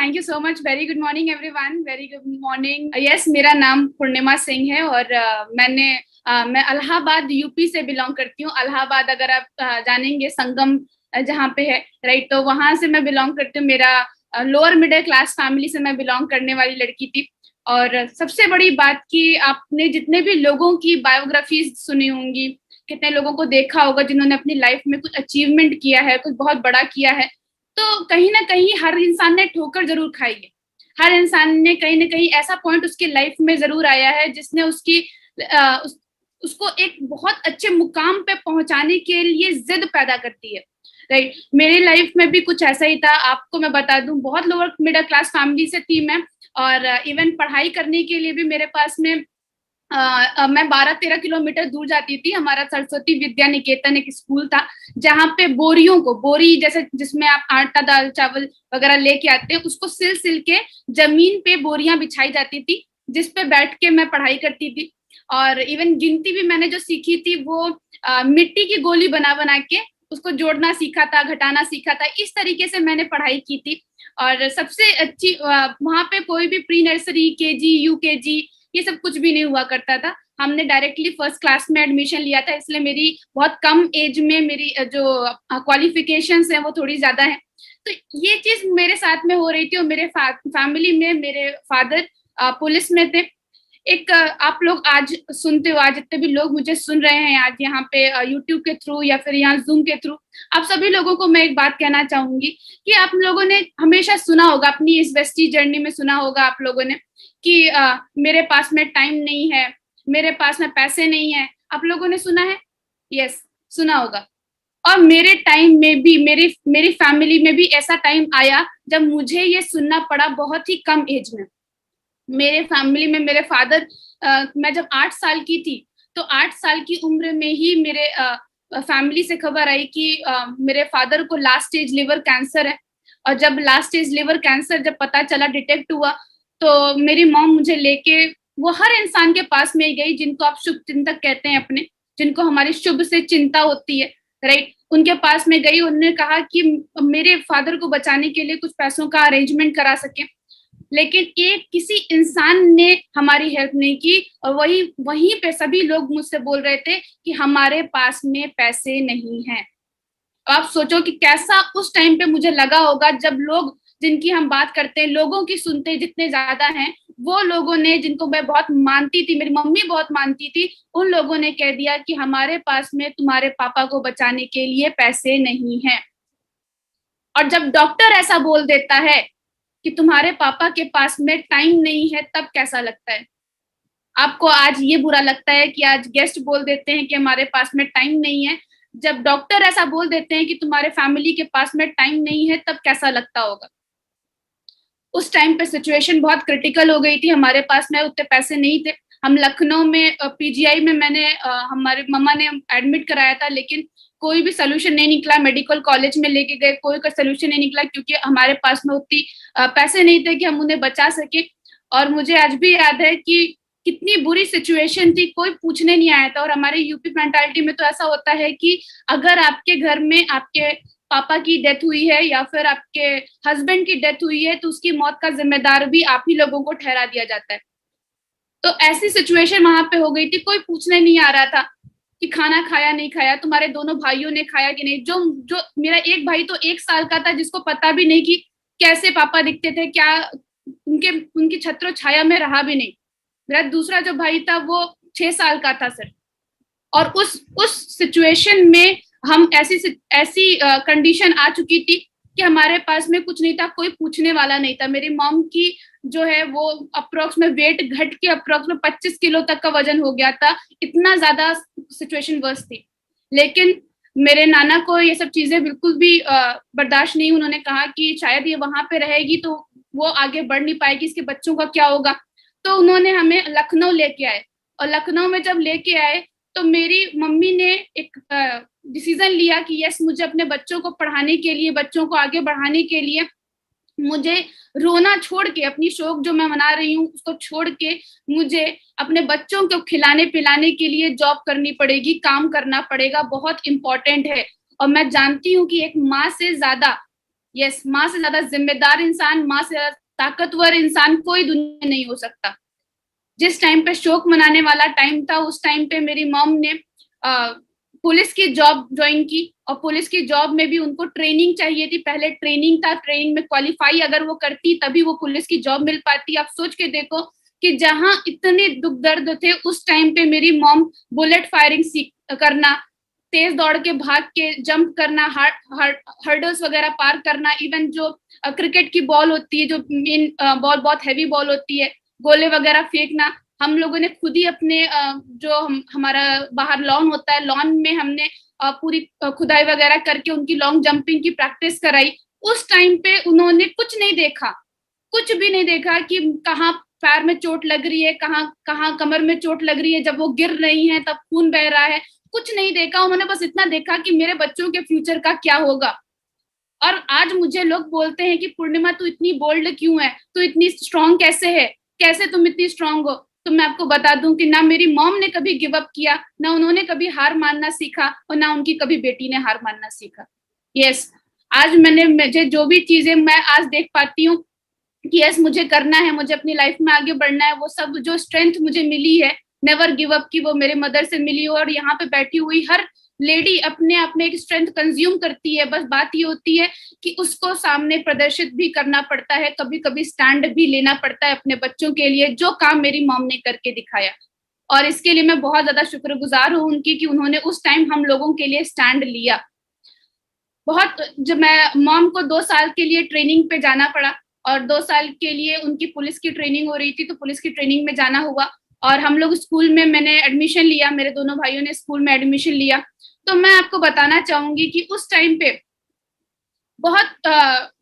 Thank you so much. Very good morning everyone. Very good morning. Yes, मेरा नाम पूर्णिमा सिंह है और मैं इलाहाबाद यूपी से बिलोंग करती हूँ। इलाहाबाद अगर आप जानेंगे, संगम जहाँ पे है, राइट, तो वहां से मैं बिलोंग करती हूँ। मेरा लोअर मिडिल क्लास फैमिली से मैं बिलोंग करने वाली लड़की थी। और सबसे बड़ी बात कि आपने जितने भी लोगों की बायोग्राफी सुनी होंगी, कितने लोगों को देखा होगा जिन्होंने अपनी लाइफ में कुछ अचीवमेंट किया है, कुछ बहुत बड़ा किया है, तो कहीं ना कहीं हर इंसान ने ठोकर जरूर खाई है। हर इंसान ने कहीं ना कहीं ऐसा पॉइंट उसकी लाइफ में जरूर आया है जिसने उसको एक बहुत अच्छे मुकाम पे पहुंचाने के लिए जिद पैदा करती है, राइट। मेरी लाइफ में भी कुछ ऐसा ही था। आपको मैं बता दूं, बहुत लोअर मिडिल क्लास फैमिली से थी मैं। और इवन पढ़ाई करने के लिए भी मेरे पास में मैं 12-13 किलोमीटर दूर जाती थी। हमारा सरस्वती विद्या निकेतन एक स्कूल था जहाँ पे बोरियों को, बोरी जैसे जिसमें आप आटा दाल चावल वगैरह लेके आते हैं, उसको सिल सिल के जमीन पे बोरियां बिछाई जाती थी, जिसपे बैठ के मैं पढ़ाई करती थी। और इवन गिनती भी मैंने जो सीखी थी वो मिट्टी की गोली बना बना के उसको जोड़ना सीखा था, घटाना सीखा था। इस तरीके से मैंने पढ़ाई की थी। और सबसे अच्छी वहां पे कोई भी प्री नर्सरी, केजी, यूकेजी, ये सब कुछ भी नहीं हुआ करता था। हमने डायरेक्टली फर्स्ट क्लास में एडमिशन लिया था, इसलिए मेरी बहुत कम एज में मेरी जो क्वालिफिकेशंस हैं वो थोड़ी ज्यादा है। तो ये चीज मेरे साथ में हो रही थी। और मेरे फैमिली में मेरे फादर पुलिस में थे। एक आप लोग आज सुनते हो, आज जितने भी लोग मुझे सुन रहे हैं आज यहाँ पे यूट्यूब के थ्रू या फिर यहाँ जूम के थ्रू, आप सभी लोगों को मैं एक बात कहना चाहूंगी कि आप लोगों ने हमेशा सुना होगा, अपनी इस वेस्टी जर्नी में सुना होगा आप लोगों ने कि मेरे पास में टाइम नहीं है, मेरे पास में पैसे नहीं है। आप लोगों ने सुना है? यस, सुना होगा। और मेरे टाइम में भी, मेरी मेरी फैमिली में भी ऐसा टाइम आया जब मुझे ये सुनना पड़ा बहुत ही कम एज में। मेरे फैमिली में मेरे फादर, मैं जब 8 साल की थी तो 8 साल की उम्र में ही मेरे फैमिली से खबर आई कि मेरे फादर को लास्ट स्टेज लिवर कैंसर है। और जब लास्ट स्टेज लिवर कैंसर जब पता चला, डिटेक्ट हुआ, तो मेरी मॉम मुझे लेके, वो हर इंसान के पास में गई जिनको आप शुभ चिंतक कहते हैं अपने, जिनको हमारी शुभ से चिंता होती है, राइट, उनके पास में गई। उन्होंने कहा कि मेरे फादर को बचाने के लिए कुछ पैसों का अरेंजमेंट करा सके। लेकिन एक किसी इंसान ने हमारी हेल्प नहीं की। और वहीं पे सभी लोग मुझसे बोल रहे थे कि हमारे पास में पैसे नहीं हैं। आप सोचो कि कैसा उस टाइम पे मुझे लगा होगा जब लोग, जिनकी हम बात करते हैं, लोगों की सुनते जितने ज्यादा हैं, वो लोगों ने, जिनको मैं बहुत मानती थी, मेरी मम्मी बहुत मानती थी, उन लोगों ने कह दिया कि हमारे पास में तुम्हारे पापा को बचाने के लिए पैसे नहीं हैं। और जब डॉक्टर ऐसा बोल देता है कि तुम्हारे पापा के पास में टाइम नहीं है, तब कैसा लगता है आपको? आज ये बुरा लगता है कि आज गेस्ट बोल देते हैं कि हमारे पास में टाइम नहीं है। जब डॉक्टर ऐसा बोल देते हैं कि तुम्हारे फैमिली के पास में टाइम नहीं है, तब कैसा लगता होगा? उस टाइम पे सिचुएशन बहुत क्रिटिकल हो गई थी। हमारे पास में उतने पैसे नहीं थे। हम लखनऊ में पीजीआई में मैंने हमारे मम्मा ने एडमिट कराया था, लेकिन कोई भी सोल्यूशन नहीं निकला। मेडिकल कॉलेज में लेके गए, कोई का सोल्यूशन नहीं निकला, क्योंकि हमारे पास में उतनी पैसे नहीं थे कि हम उन्हें बचा सके। और मुझे आज भी याद है कि कितनी बुरी सिचुएशन थी, कोई पूछने नहीं आया था। और हमारे यूपी मेंटालिटी में तो ऐसा होता है कि अगर आपके घर में आपके पापा की डेथ हुई है या फिर आपके हस्बैंड की डेथ हुई है, तो उसकी मौत का जिम्मेदार भी आप ही लोगों को ठहरा दिया जाता है। तो ऐसी सिचुएशन वहां पे हो गई थी। कोई पूछने नहीं आ रहा था कि खाना खाया नहीं खाया, तुम्हारे दोनों भाइयों ने खाया कि नहीं। जो जो मेरा एक भाई तो 1 साल का था, जिसको पता भी नहीं कि कैसे पापा दिखते थे, क्या उनकी छत्र छाया में रहा भी नहीं। मेरा दूसरा जो भाई था वो 6 साल का था सर। और उस सिचुएशन में हम ऐसी ऐसी कंडीशन आ चुकी थी कि हमारे पास में कुछ नहीं था, कोई पूछने वाला नहीं था। मेरी मॉम की जो है वो अप्रोक्स में वेट घट के अप्रोक्स में 25 किलो तक का वजन हो गया था। इतना ज्यादा सिचुएशन वर्स थी। लेकिन मेरे नाना को ये सब चीजें बिल्कुल भी बर्दाश्त नहीं। उन्होंने कहा कि शायद ये वहां पे रहेगी तो वो आगे बढ़ नहीं पाएगी, इसके बच्चों का क्या होगा। तो उन्होंने हमें लखनऊ लेके आए। और लखनऊ में जब लेके आए तो मेरी मम्मी ने एक डिसीजन लिया कि यस, मुझे अपने बच्चों को पढ़ाने के लिए, बच्चों को आगे बढ़ाने के लिए मुझे रोना छोड़ के, अपनी शौक जो मैं मना रही हूँ उसको छोड़ के, मुझे अपने बच्चों को खिलाने पिलाने के लिए जॉब करनी पड़ेगी, काम करना पड़ेगा, बहुत इंपॉर्टेंट है। और मैं जानती हूँ कि एक माँ से ज्यादा यस, माँ से ज्यादा जिम्मेदार इंसान, माँ से ज्यादा ताकतवर इंसान कोई दुनिया में नहीं हो सकता। जिस टाइम पे शोक मनाने वाला टाइम था, उस टाइम पे मेरी मॉम ने पुलिस की जॉब ज्वाइन की, और पुलिस की जॉब में भी उनको ट्रेनिंग चाहिए थी। पहले ट्रेनिंग था, ट्रेनिंग में क्वालिफाई अगर वो करती तभी वो पुलिस की जॉब मिल पाती। आप सोच के देखो कि जहां इतने दुख दर्द थे, उस टाइम पे मेरी मॉम बुलेट फायरिंग सीख करना, तेज दौड़ के भाग के जंप करना, हर्डल्स वगैरह पार करना, इवन जो क्रिकेट की बॉल होती है, जो मेन बॉल बहुत हैवी बॉल होती है, गोले वगैरह फेंकना, हम लोगों ने खुद ही अपने जो हमारा बाहर लॉन होता है, लॉन में हमने पूरी खुदाई वगैरह करके उनकी लॉन्ग जंपिंग की प्रैक्टिस कराई। उस टाइम पे उन्होंने कुछ नहीं देखा, कुछ भी नहीं देखा कि कहाँ पैर में चोट लग रही है, कहाँ कहाँ कमर में चोट लग रही है, जब वो गिर रही है तब खून बह रहा है, कुछ नहीं देखा। उन्होंने बस इतना देखा कि मेरे बच्चों के फ्यूचर का क्या होगा। और आज मुझे लोग बोलते हैं कि पूर्णिमा तू इतनी बोल्ड क्यों है, तू इतनी स्ट्रांग कैसे है, कैसे तुम इतनी स्ट्रांग हो। तो मैं आपको बता दूं कि ना मेरी मॉम ने कभी गिव अप किया, ना उन्होंने कभी हार मानना सीखा, और ना उनकी कभी बेटी ने हार मानना सीखा। यस, आज मुझे जो भी चीजें मैं आज देख पाती हूँ कि यस मुझे करना है, मुझे अपनी लाइफ में आगे बढ़ना है, वो सब जो स्ट्रेंथ मुझे मिली है नेवर गिव अप की, वो मेरे मदर से मिली। और यहाँ पे बैठी हुई हर लेडी अपने आप में एक स्ट्रेंथ कंज्यूम करती है, बस बात ये होती है कि उसको सामने प्रदर्शित भी करना पड़ता है, कभी कभी स्टैंड भी लेना पड़ता है अपने बच्चों के लिए, जो काम मेरी मॉम ने करके दिखाया। और इसके लिए मैं बहुत ज्यादा शुक्रगुजार हूँ उनकी कि उन्होंने उस टाइम हम लोगों के लिए स्टैंड लिया। बहुत, जब मैं मॉम को 2 साल के लिए ट्रेनिंग पे जाना पड़ा, और 2 साल के लिए उनकी पुलिस की ट्रेनिंग हो रही थी, तो पुलिस की ट्रेनिंग में जाना हुआ। और हम लोग स्कूल में, मैंने एडमिशन लिया, मेरे दोनों भाइयों ने स्कूल में एडमिशन लिया। तो मैं आपको बताना चाहूंगी कि उस टाइम पे बहुत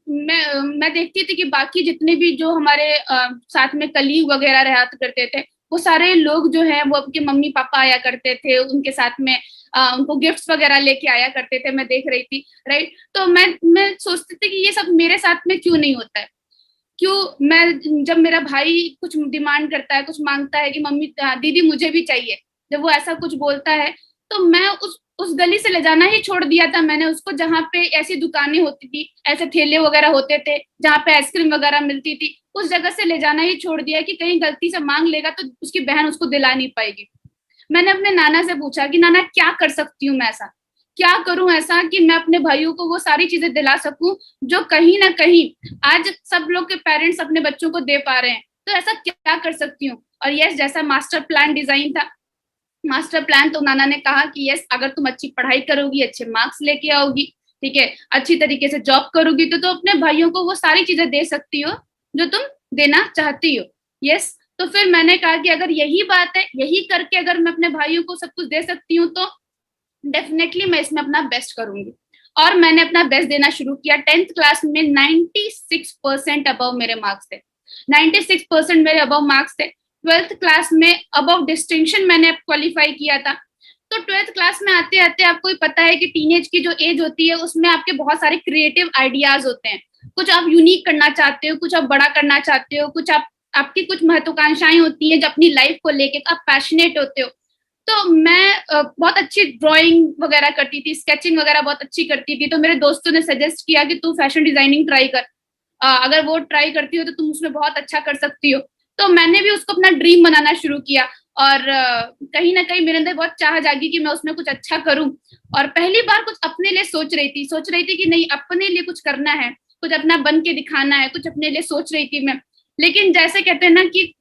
मैं देखती थी कि बाकी जितने भी जो हमारे साथ में कलीग वगैरह रहा करते थे, वो सारे लोग जो है वो आपके मम्मी पापा आया करते थे उनके साथ में, उनको गिफ्ट्स वगैरह लेके आया करते थे, मैं देख रही थी। राइट, तो मैं सोचती थी कि ये सब मेरे साथ में क्यों नहीं होता है, क्यों मैं, जब मेरा भाई कुछ डिमांड करता है, कुछ मांगता है कि मम्मी दीदी मुझे भी चाहिए, जब वो ऐसा कुछ बोलता है, तो मैं उस गली से ले जाना ही छोड़ दिया था मैंने उसको, जहाँ पे ऐसी दुकानें होती थी, ऐसे ठेले वगैरह होते थे जहाँ पे आइसक्रीम वगैरह मिलती थी, उस जगह से ले जाना ही छोड़ दिया कि कहीं गलती से मांग लेगा तो उसकी बहन उसको दिला नहीं पाएगी। मैंने अपने नाना से पूछा कि नाना क्या कर सकती हूँ मैं, ऐसा क्या करूं ऐसा कि मैं अपने भाइयों को वो सारी चीजें दिला सकूं जो कहीं ना कहीं आज सब लोग के पेरेंट्स अपने बच्चों को दे पा रहे हैं। तो ऐसा क्या कर सकती हूँ। और यस, जैसा मास्टर प्लान डिजाइन था, मास्टर प्लान, तो नाना ने कहा कि यस अगर तुम अच्छी पढ़ाई करोगी, अच्छे मार्क्स लेके आओगी, ठीक है, अच्छी तरीके से जॉब करोगी, तो अपने भाइयों को वो सारी चीजें दे सकती हो जो तुम देना चाहती हो। यस, तो फिर मैंने कहा कि अगर यही बात है, यही करके अगर मैं अपने भाइयों को सब कुछ दे सकती हूँ, तो डेफिनेटली मैं इसमें अपना बेस्ट करूंगी। और मैंने अपना बेस्ट देना शुरू किया। 10th क्लास में 96% अबव मेरे मार्क्स थे, 96% मेरे अबव मार्क्स थे। 12th क्लास में अबव डिस्टिंक्शन मैंने क्वालिफाई किया था। तो 12th क्लास में आते आते आपको ही पता है कि टीनेज की जो एज होती है उसमें आपके बहुत सारे क्रिएटिव आइडियाज होते हैं, कुछ आप यूनिक करना चाहते हो, कुछ आप बड़ा करना चाहते हो, कुछ आप, आपकी कुछ महत्वाकांक्षाएं होती हैं जो अपनी लाइफ को लेके आप पैशनेट होते हो। तो मैं बहुत अच्छी ड्राइंग वगैरह करती थी, स्केचिंग वगैरह बहुत अच्छी करती थी। तो मेरे दोस्तों ने सजेस्ट किया कि तू फैशन डिजाइनिंग ट्राई कर, अगर वो ट्राई करती हो तो तुम उसमें बहुत अच्छा कर सकती हो। तो मैंने भी उसको अपना ड्रीम बनाना शुरू किया, और कहीं ना कहीं मेरे अंदर बहुत चाह जागी कि मैं उसमें कुछ अच्छा करूं। और पहली बार कुछ अपने लिए सोच रही थी कि नहीं, अपने लिए कुछ करना है, कुछ अपना बन के दिखाना है, कुछ अपने लिए सोच रही थी मैं। लेकिन जैसे कहते हैं ना कि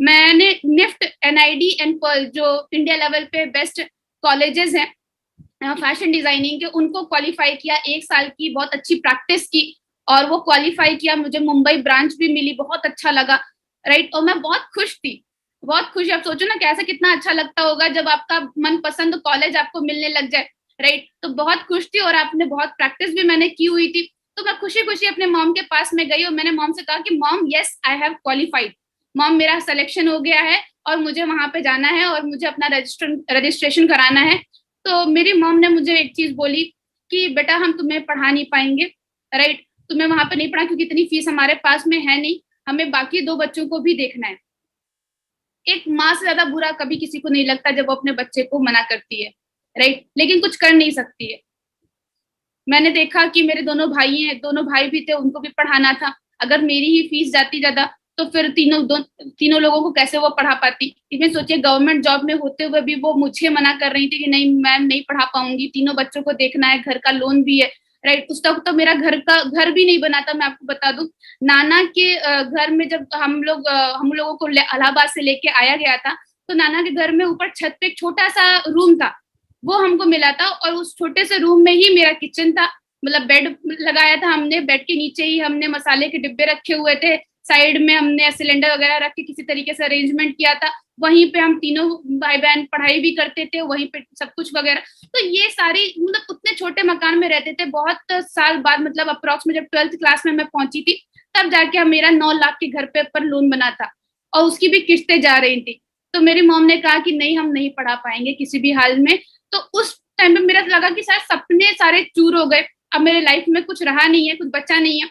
मैंने निफ्ट, एनआईडी एंड पर्ल, जो इंडिया लेवल पे बेस्ट कॉलेजेस हैं फैशन डिजाइनिंग के, उनको क्वालिफाई किया, 1 साल की बहुत अच्छी प्रैक्टिस की, और वो क्वालिफाई किया, मुझे मुंबई ब्रांच भी मिली, बहुत अच्छा लगा। राइट, और मैं बहुत खुश थी, बहुत खुश। आप सोचो ना कैसे, कितना अच्छा लगता होगा जब आपका मनपसंद कॉलेज आपको मिलने लग जाए। राइट, तो बहुत खुश थी, और आपने बहुत प्रैक्टिस भी मैंने की हुई थी। तो मैं खुशी खुशी अपने मॉम के पास में गई, और मैंने मॉम से कहा कि mom yes I have qualified, mom मेरा सिलेक्शन हो गया है और मुझे वहां पे जाना है और मुझे अपना रजिस्ट्रेशन कराना है। तो मेरी मॉम ने मुझे एक चीज बोली कि बेटा हम तुम्हें पढ़ा नहीं पाएंगे, राइट, तुम्हें वहां पे नहीं पढ़ा क्योंकि इतनी फीस हमारे पास में है नहीं, हमें बाकी 2 बच्चों को भी देखना है। एक माँ से ज्यादा बुरा कभी किसी को नहीं लगता जब वो अपने बच्चे को मना करती है, राइट, लेकिन कुछ कर नहीं सकती है। मैंने देखा कि मेरे दोनों भाई हैं, दोनों भाई भी थे, उनको भी पढ़ाना था। अगर मेरी ही फीस जाती ज्यादा तो फिर तीनों लोगों को कैसे वो पढ़ा पाती। इवन सोचिए गवर्नमेंट जॉब में होते हुए भी वो मुझे मना कर रही थी कि नहीं मैम नहीं पढ़ा पाऊंगी, तीनों बच्चों को देखना है, घर का लोन भी है, राइट। उस तक तो मेरा घर भी नहीं बना था। मैं आपको बता दूं, नाना के घर में जब हम लोगों को इलाहाबाद से लेके आया गया था, तो नाना के घर में ऊपर छत पे एक छोटा सा रूम था, वो हमको मिला था। और उस छोटे से रूम में ही मेरा किचन था, मतलब बेड लगाया था हमने, बेड के नीचे ही हमने मसाले के डिब्बे रखे हुए थे, साइड में हमने सिलेंडर वगैरह रख के किसी तरीके से अरेंजमेंट किया था। वहीं पे हम तीनों भाई बहन पढ़ाई भी करते थे, वहीं पे सब कुछ वगैरह। तो ये सारी मतलब उतने छोटे मकान में रहते थे। बहुत साल बाद मतलब अप्रोक्स में जब 12th क्लास में मैं पहुंची थी, तब जाके मेरा 9 लाख के घर पे पर लोन बना था, और उसकी भी किस्तें जा रही थी। तो मेरी मॉम ने कहा कि नहीं हम नहीं पढ़ा पाएंगे किसी भी हाल में। तो उस टाइम पे मेरा लगा कि शायद सपने सारे चूर हो गए, अब मेरे लाइफ में कुछ रहा नहीं है, कुछ बचा नहीं है।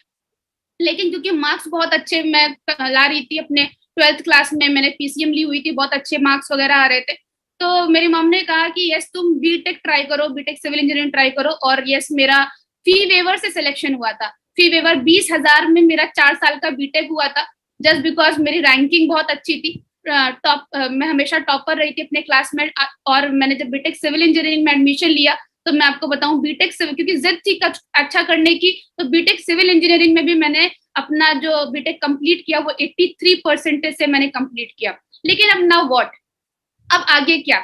लेकिन क्योंकि मार्क्स बहुत अच्छे मैं ला रही थी अपने 12th क्लास में, मैंने पीसीएम ली हुई थी, बहुत अच्छे मार्क्स वगैरह आ रहे थे। तो मेरी मॉम ने कहा कि यस तुम बीटेक ट्राई करो, बीटेक सिविल इंजीनियरिंग ट्राई करो। और यस मेरा फी वेवर से सिलेक्शन हुआ था। फी वेवर 20,000 में मेरा 4 साल का बीटेक हुआ था, जस्ट बिकॉज मेरी रैंकिंग बहुत अच्छी थी। मैं हमेशा टॉपर रही थी अपने क्लास में। और मैंने जब बीटेक सिविल इंजीनियरिंग में एडमिशन लिया, तो मैं आपको बताऊं बीटेक सिविल, क्योंकि जिद थी अच्छा करने की, तो बीटेक सिविल इंजीनियरिंग में भी मैंने अपना जो बीटेक कंप्लीट किया वो 83% से मैंने कंप्लीट किया। लेकिन अब नाउ व्हाट, अब आगे क्या।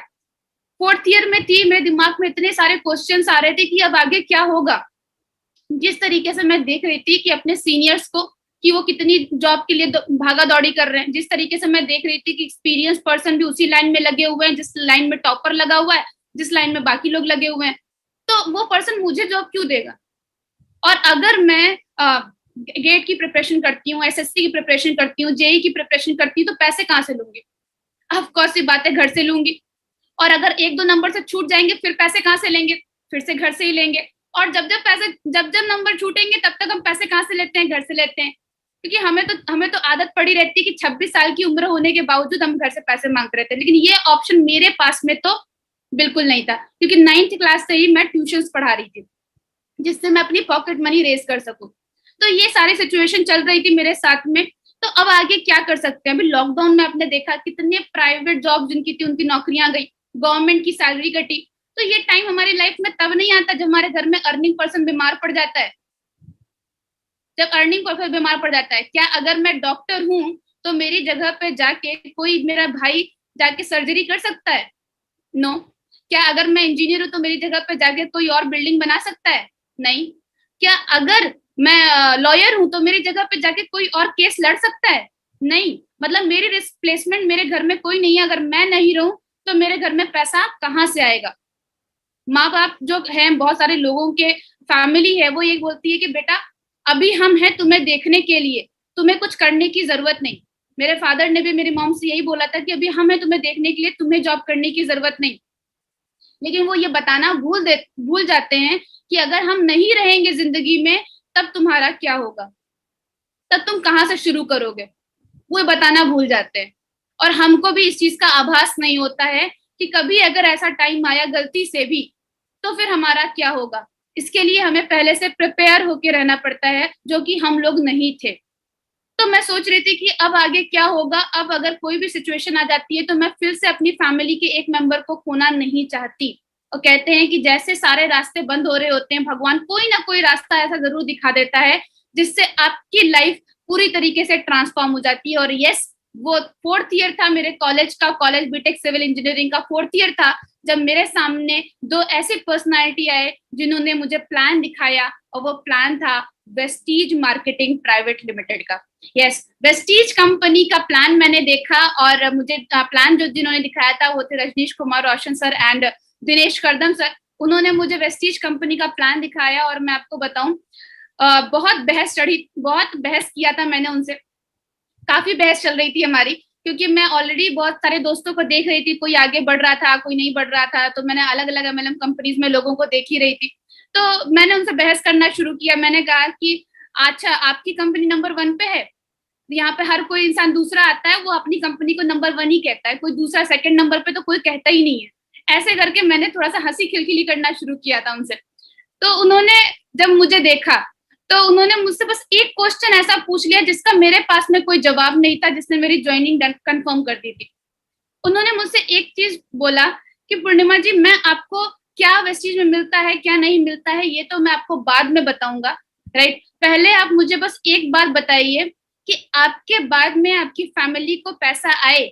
4th ईयर में थी, मेरे दिमाग में इतने सारे क्वेश्चंस आ रहे थे कि अब आगे क्या होगा। जिस तरीके से मैं देख रही थी कि अपने सीनियर्स को कि वो कितनी जॉब के लिए भागा दौड़ी कर रहे हैं, जिस तरीके से मैं देख रही थी कि एक्सपीरियंस पर्सन भी उसी लाइन में लगे हुए हैं जिस लाइन में टॉपर लगा हुआ है, जिस लाइन में बाकी लोग लगे हुए हैं, तो वो पर्सन मुझे जॉब क्यों देगा। और अगर मैं गेट की प्रिपरेशन करती हूँ, एसएससी की प्रिपरेशन करती हूँ, जेई की प्रिपरेशन करती हूँ, तो पैसे कहाँ से लूंगी। ऑफकोर्स ये बात है, घर से लूंगी। और अगर 1-2 नंबर से छूट जाएंगे फिर पैसे कहाँ से लेंगे, फिर से घर से ही लेंगे। और जब जब नंबर छूटेंगे तब तक हम पैसे कहाँ से लेते हैं, घर से लेते हैं। क्योंकि हमें तो आदत पड़ी रहती है कि 26 साल की उम्र होने के बावजूद हम घर से पैसे मांग रहे थे। लेकिन ये ऑप्शन मेरे पास में तो बिल्कुल नहीं था, क्योंकि 9th क्लास से ही मैं ट्यूशन पढ़ा रही थी, जिससे मैं अपनी पॉकेट मनी रेज कर सकूं। तो ये सारी सिचुएशन चल रही थी मेरे साथ में। तो अब आगे क्या कर सकते हैं। अभी लॉकडाउन में आपने देखा कितने प्राइवेट जॉब जिनकी थी उनकी नौकरियां गई, गवर्नमेंट की सैलरी कटी। तो ये टाइम हमारी लाइफ में तब नहीं आता जब हमारे घर में अर्निंग पर्सन बीमार पड़ जाता है। जब अर्निंग पर्सन बीमार पड़ जाता है, क्या अगर मैं डॉक्टर हूं तो मेरी जगह पे जाके कोई मेरा भाई जाके सर्जरी कर सकता है? नो। क्या अगर मैं इंजीनियर हूं तो मेरी जगह पे जाके कोई और बिल्डिंग बना सकता है? नहीं। क्या अगर मैं लॉयर हूं तो मेरी जगह पे जाके कोई और केस लड़ सकता है? नहीं। मतलब मेरी रिप्लेसमेंट मेरे घर में कोई नहीं है। अगर मैं नहीं रहूं तो मेरे घर में पैसा कहाँ से आएगा। माँ बाप जो है, बहुत सारे लोगों के फैमिली है, वो ये बोलती है कि बेटा अभी हम हैं तुम्हें देखने के लिए, तुम्हें कुछ करने की जरूरत नहीं। मेरे फादर ने भी मेरी मॉम से यही बोला था कि अभी हम हैं तुम्हें देखने के लिए, तुम्हें जॉब करने की जरूरत नहीं। लेकिन वो ये बताना भूल जाते हैं कि अगर हम नहीं रहेंगे जिंदगी में तब तुम्हारा क्या होगा, तब तुम कहाँ से शुरू करोगे, वो बताना भूल जाते हैं। और हमको भी इस चीज का आभास नहीं होता है कि कभी अगर ऐसा टाइम आया गलती से भी तो फिर हमारा क्या होगा। इसके लिए हमें पहले से प्रिपेयर होके रहना पड़ता है, जो कि हम लोग नहीं थे। तो मैं सोच रही थी कि अब आगे क्या होगा। अब अगर कोई भी सिचुएशन आ जाती है तो मैं फिर से अपनी फैमिली के एक मेंबर को खोना नहीं चाहती। और कहते हैं कि जैसे सारे रास्ते बंद हो रहे होते हैं, भगवान कोई ना कोई रास्ता ऐसा जरूर दिखा देता है जिससे आपकी लाइफ पूरी तरीके से ट्रांसफॉर्म हो जाती है। और यस, वो 4th ईयर था मेरे कॉलेज का, कॉलेज बीटेक सिविल इंजीनियरिंग का 4th ईयर था, जब मेरे सामने 2 ऐसे पर्सनालिटी आए जिन्होंने मुझे प्लान दिखाया। और वो प्लान था वेस्टीज मार्केटिंग प्राइवेट लिमिटेड का। यस, वेस्टीज कंपनी का प्लान मैंने देखा। और मुझे प्लान जो जिन्होंने दिखाया था वो थे रजनीश कुमार रोशन sir and Dinesh Kardam sir. उन्होंने मुझे वेस्टीज कंपनी का प्लान दिखाया और मैं आपको बताऊं बहुत बहस किया था मैंने उनसे। काफी बहस चल रही थी हमारी, क्योंकि मैं ऑलरेडी बहुत सारे दोस्तों को देख रही थी, कोई आगे बढ़ रहा था कोई नहीं बढ़ रहा था। तो मैंने अलग अलग एमएलएम कंपनीज में लोगों को देख ही रही थी। तो मैंने उनसे बहस करना शुरू किया। मैंने कहा कि अच्छा आपकी कंपनी नंबर 1 पे है, यहाँ पे हर कोई इंसान दूसरा आता है, वो अपनी कंपनी को नंबर 1 ही कहता है, कोई दूसरा सेकंड नंबर पे तो कोई कहता ही नहीं है। ऐसे करके मैंने थोड़ा सा हंसी खिलखिली करना शुरू किया था उनसे। तो उन्होंने जब मुझे देखा तो उन्होंने मुझसे बस एक क्वेश्चन ऐसा पूछ लिया जिसका मेरे पास में कोई जवाब नहीं था, जिसने मेरी ज्वाइनिंग कंफर्म कर दी थी। उन्होंने मुझसे एक चीज बोला कि पूर्णिमा जी, मैं आपको क्या वेस्टीज में मिलता है क्या नहीं मिलता है ये तो मैं आपको बाद में बताऊंगा, राइट। पहले आप मुझे बस एक बात बताइए कि आपके बाद में आपकी फैमिली को पैसा आए,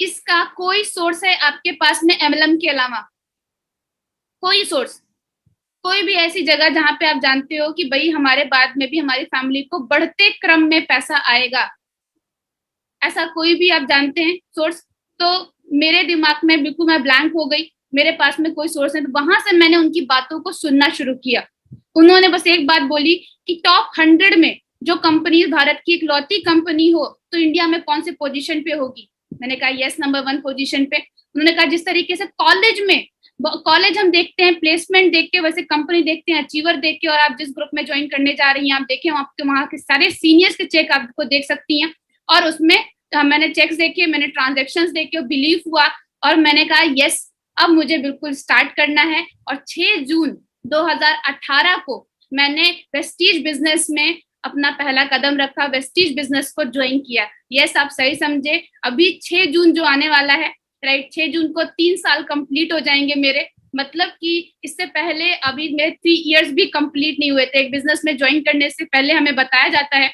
इसका कोई सोर्स है आपके पास में एमएलएम के अलावा? कोई सोर्स, कोई भी ऐसी जगह जहां पे आप जानते हो कि भाई हमारे बाद में भी हमारी फैमिली को बढ़ते क्रम में पैसा आएगा, ऐसा कोई भी आप जानते हैं सोर्स? तो मेरे दिमाग में बिल्कुल मैं ब्लैंक हो गई, मेरे पास में कोई सोर्स नहीं। तो वहां से मैंने उनकी बातों को सुनना शुरू किया। उन्होंने बस एक बात बोली कि टॉप 100 में जो कंपनी भारत की इकलौती कंपनी हो तो इंडिया में कौन से पोजीशन पे होगी? मैंने कहा यस, नंबर 1 पोजीशन पे। उन्होंने कहा जिस तरीके से कॉलेज हम देखते हैं प्लेसमेंट देख के, वैसे कंपनी देखते हैं अचीवर देख के, और आप जिस ग्रुप में ज्वाइन करने जा रही हैं आप देखें आपके वहां के सारे सीनियर्स के चेक आपको देख सकती हैं। और उसमें मैंने चेक्स देखे, मैंने ट्रांजेक्शन्स देखे, बिलीव हुआ और मैंने कहा यस, अब मुझे बिल्कुल स्टार्ट करना है। और 6 जून 2018 को मैंने वेस्टीज बिजनेस में अपना पहला कदम रखा, वेस्टीज बिजनेस को ज्वाइन किया। यस, आप सही समझे, अभी 6 जून जो आने वाला है, राइट, 6 जून को 3 साल कंप्लीट हो जाएंगे मेरे। मतलब कि इससे पहले अभी मेरे 3 इयर्स भी कंप्लीट नहीं हुए थे। एक बिजनेस में ज्वाइन करने से पहले हमें बताया जाता है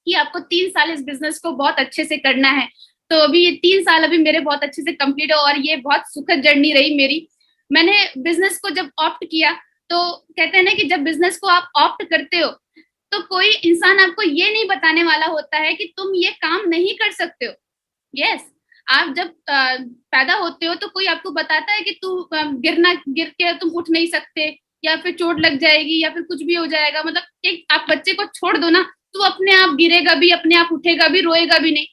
कि आपको 3 साल इस बिजनेस को बहुत अच्छे से करना है। तो अभी ये 3 साल अभी मेरे बहुत अच्छे से कंप्लीट हो और ये बहुत सुखद जर्नी रही मेरी। मैंने बिजनेस को जब ऑप्ट किया तो कहते हैं ना कि जब बिजनेस को आप ऑप्ट करते हो तो कोई इंसान आपको ये नहीं बताने वाला होता है कि तुम ये काम नहीं कर सकते हो। यस, आप जब पैदा होते हो तो कोई आपको बताता है कि तू गिर के तुम उठ नहीं सकते, या फिर चोट लग जाएगी, या फिर कुछ भी हो जाएगा। मतलब एक आप बच्चे को छोड़ दो ना, तो अपने आप गिरेगा भी, अपने आप उठेगा भी, रोएगा भी नहीं,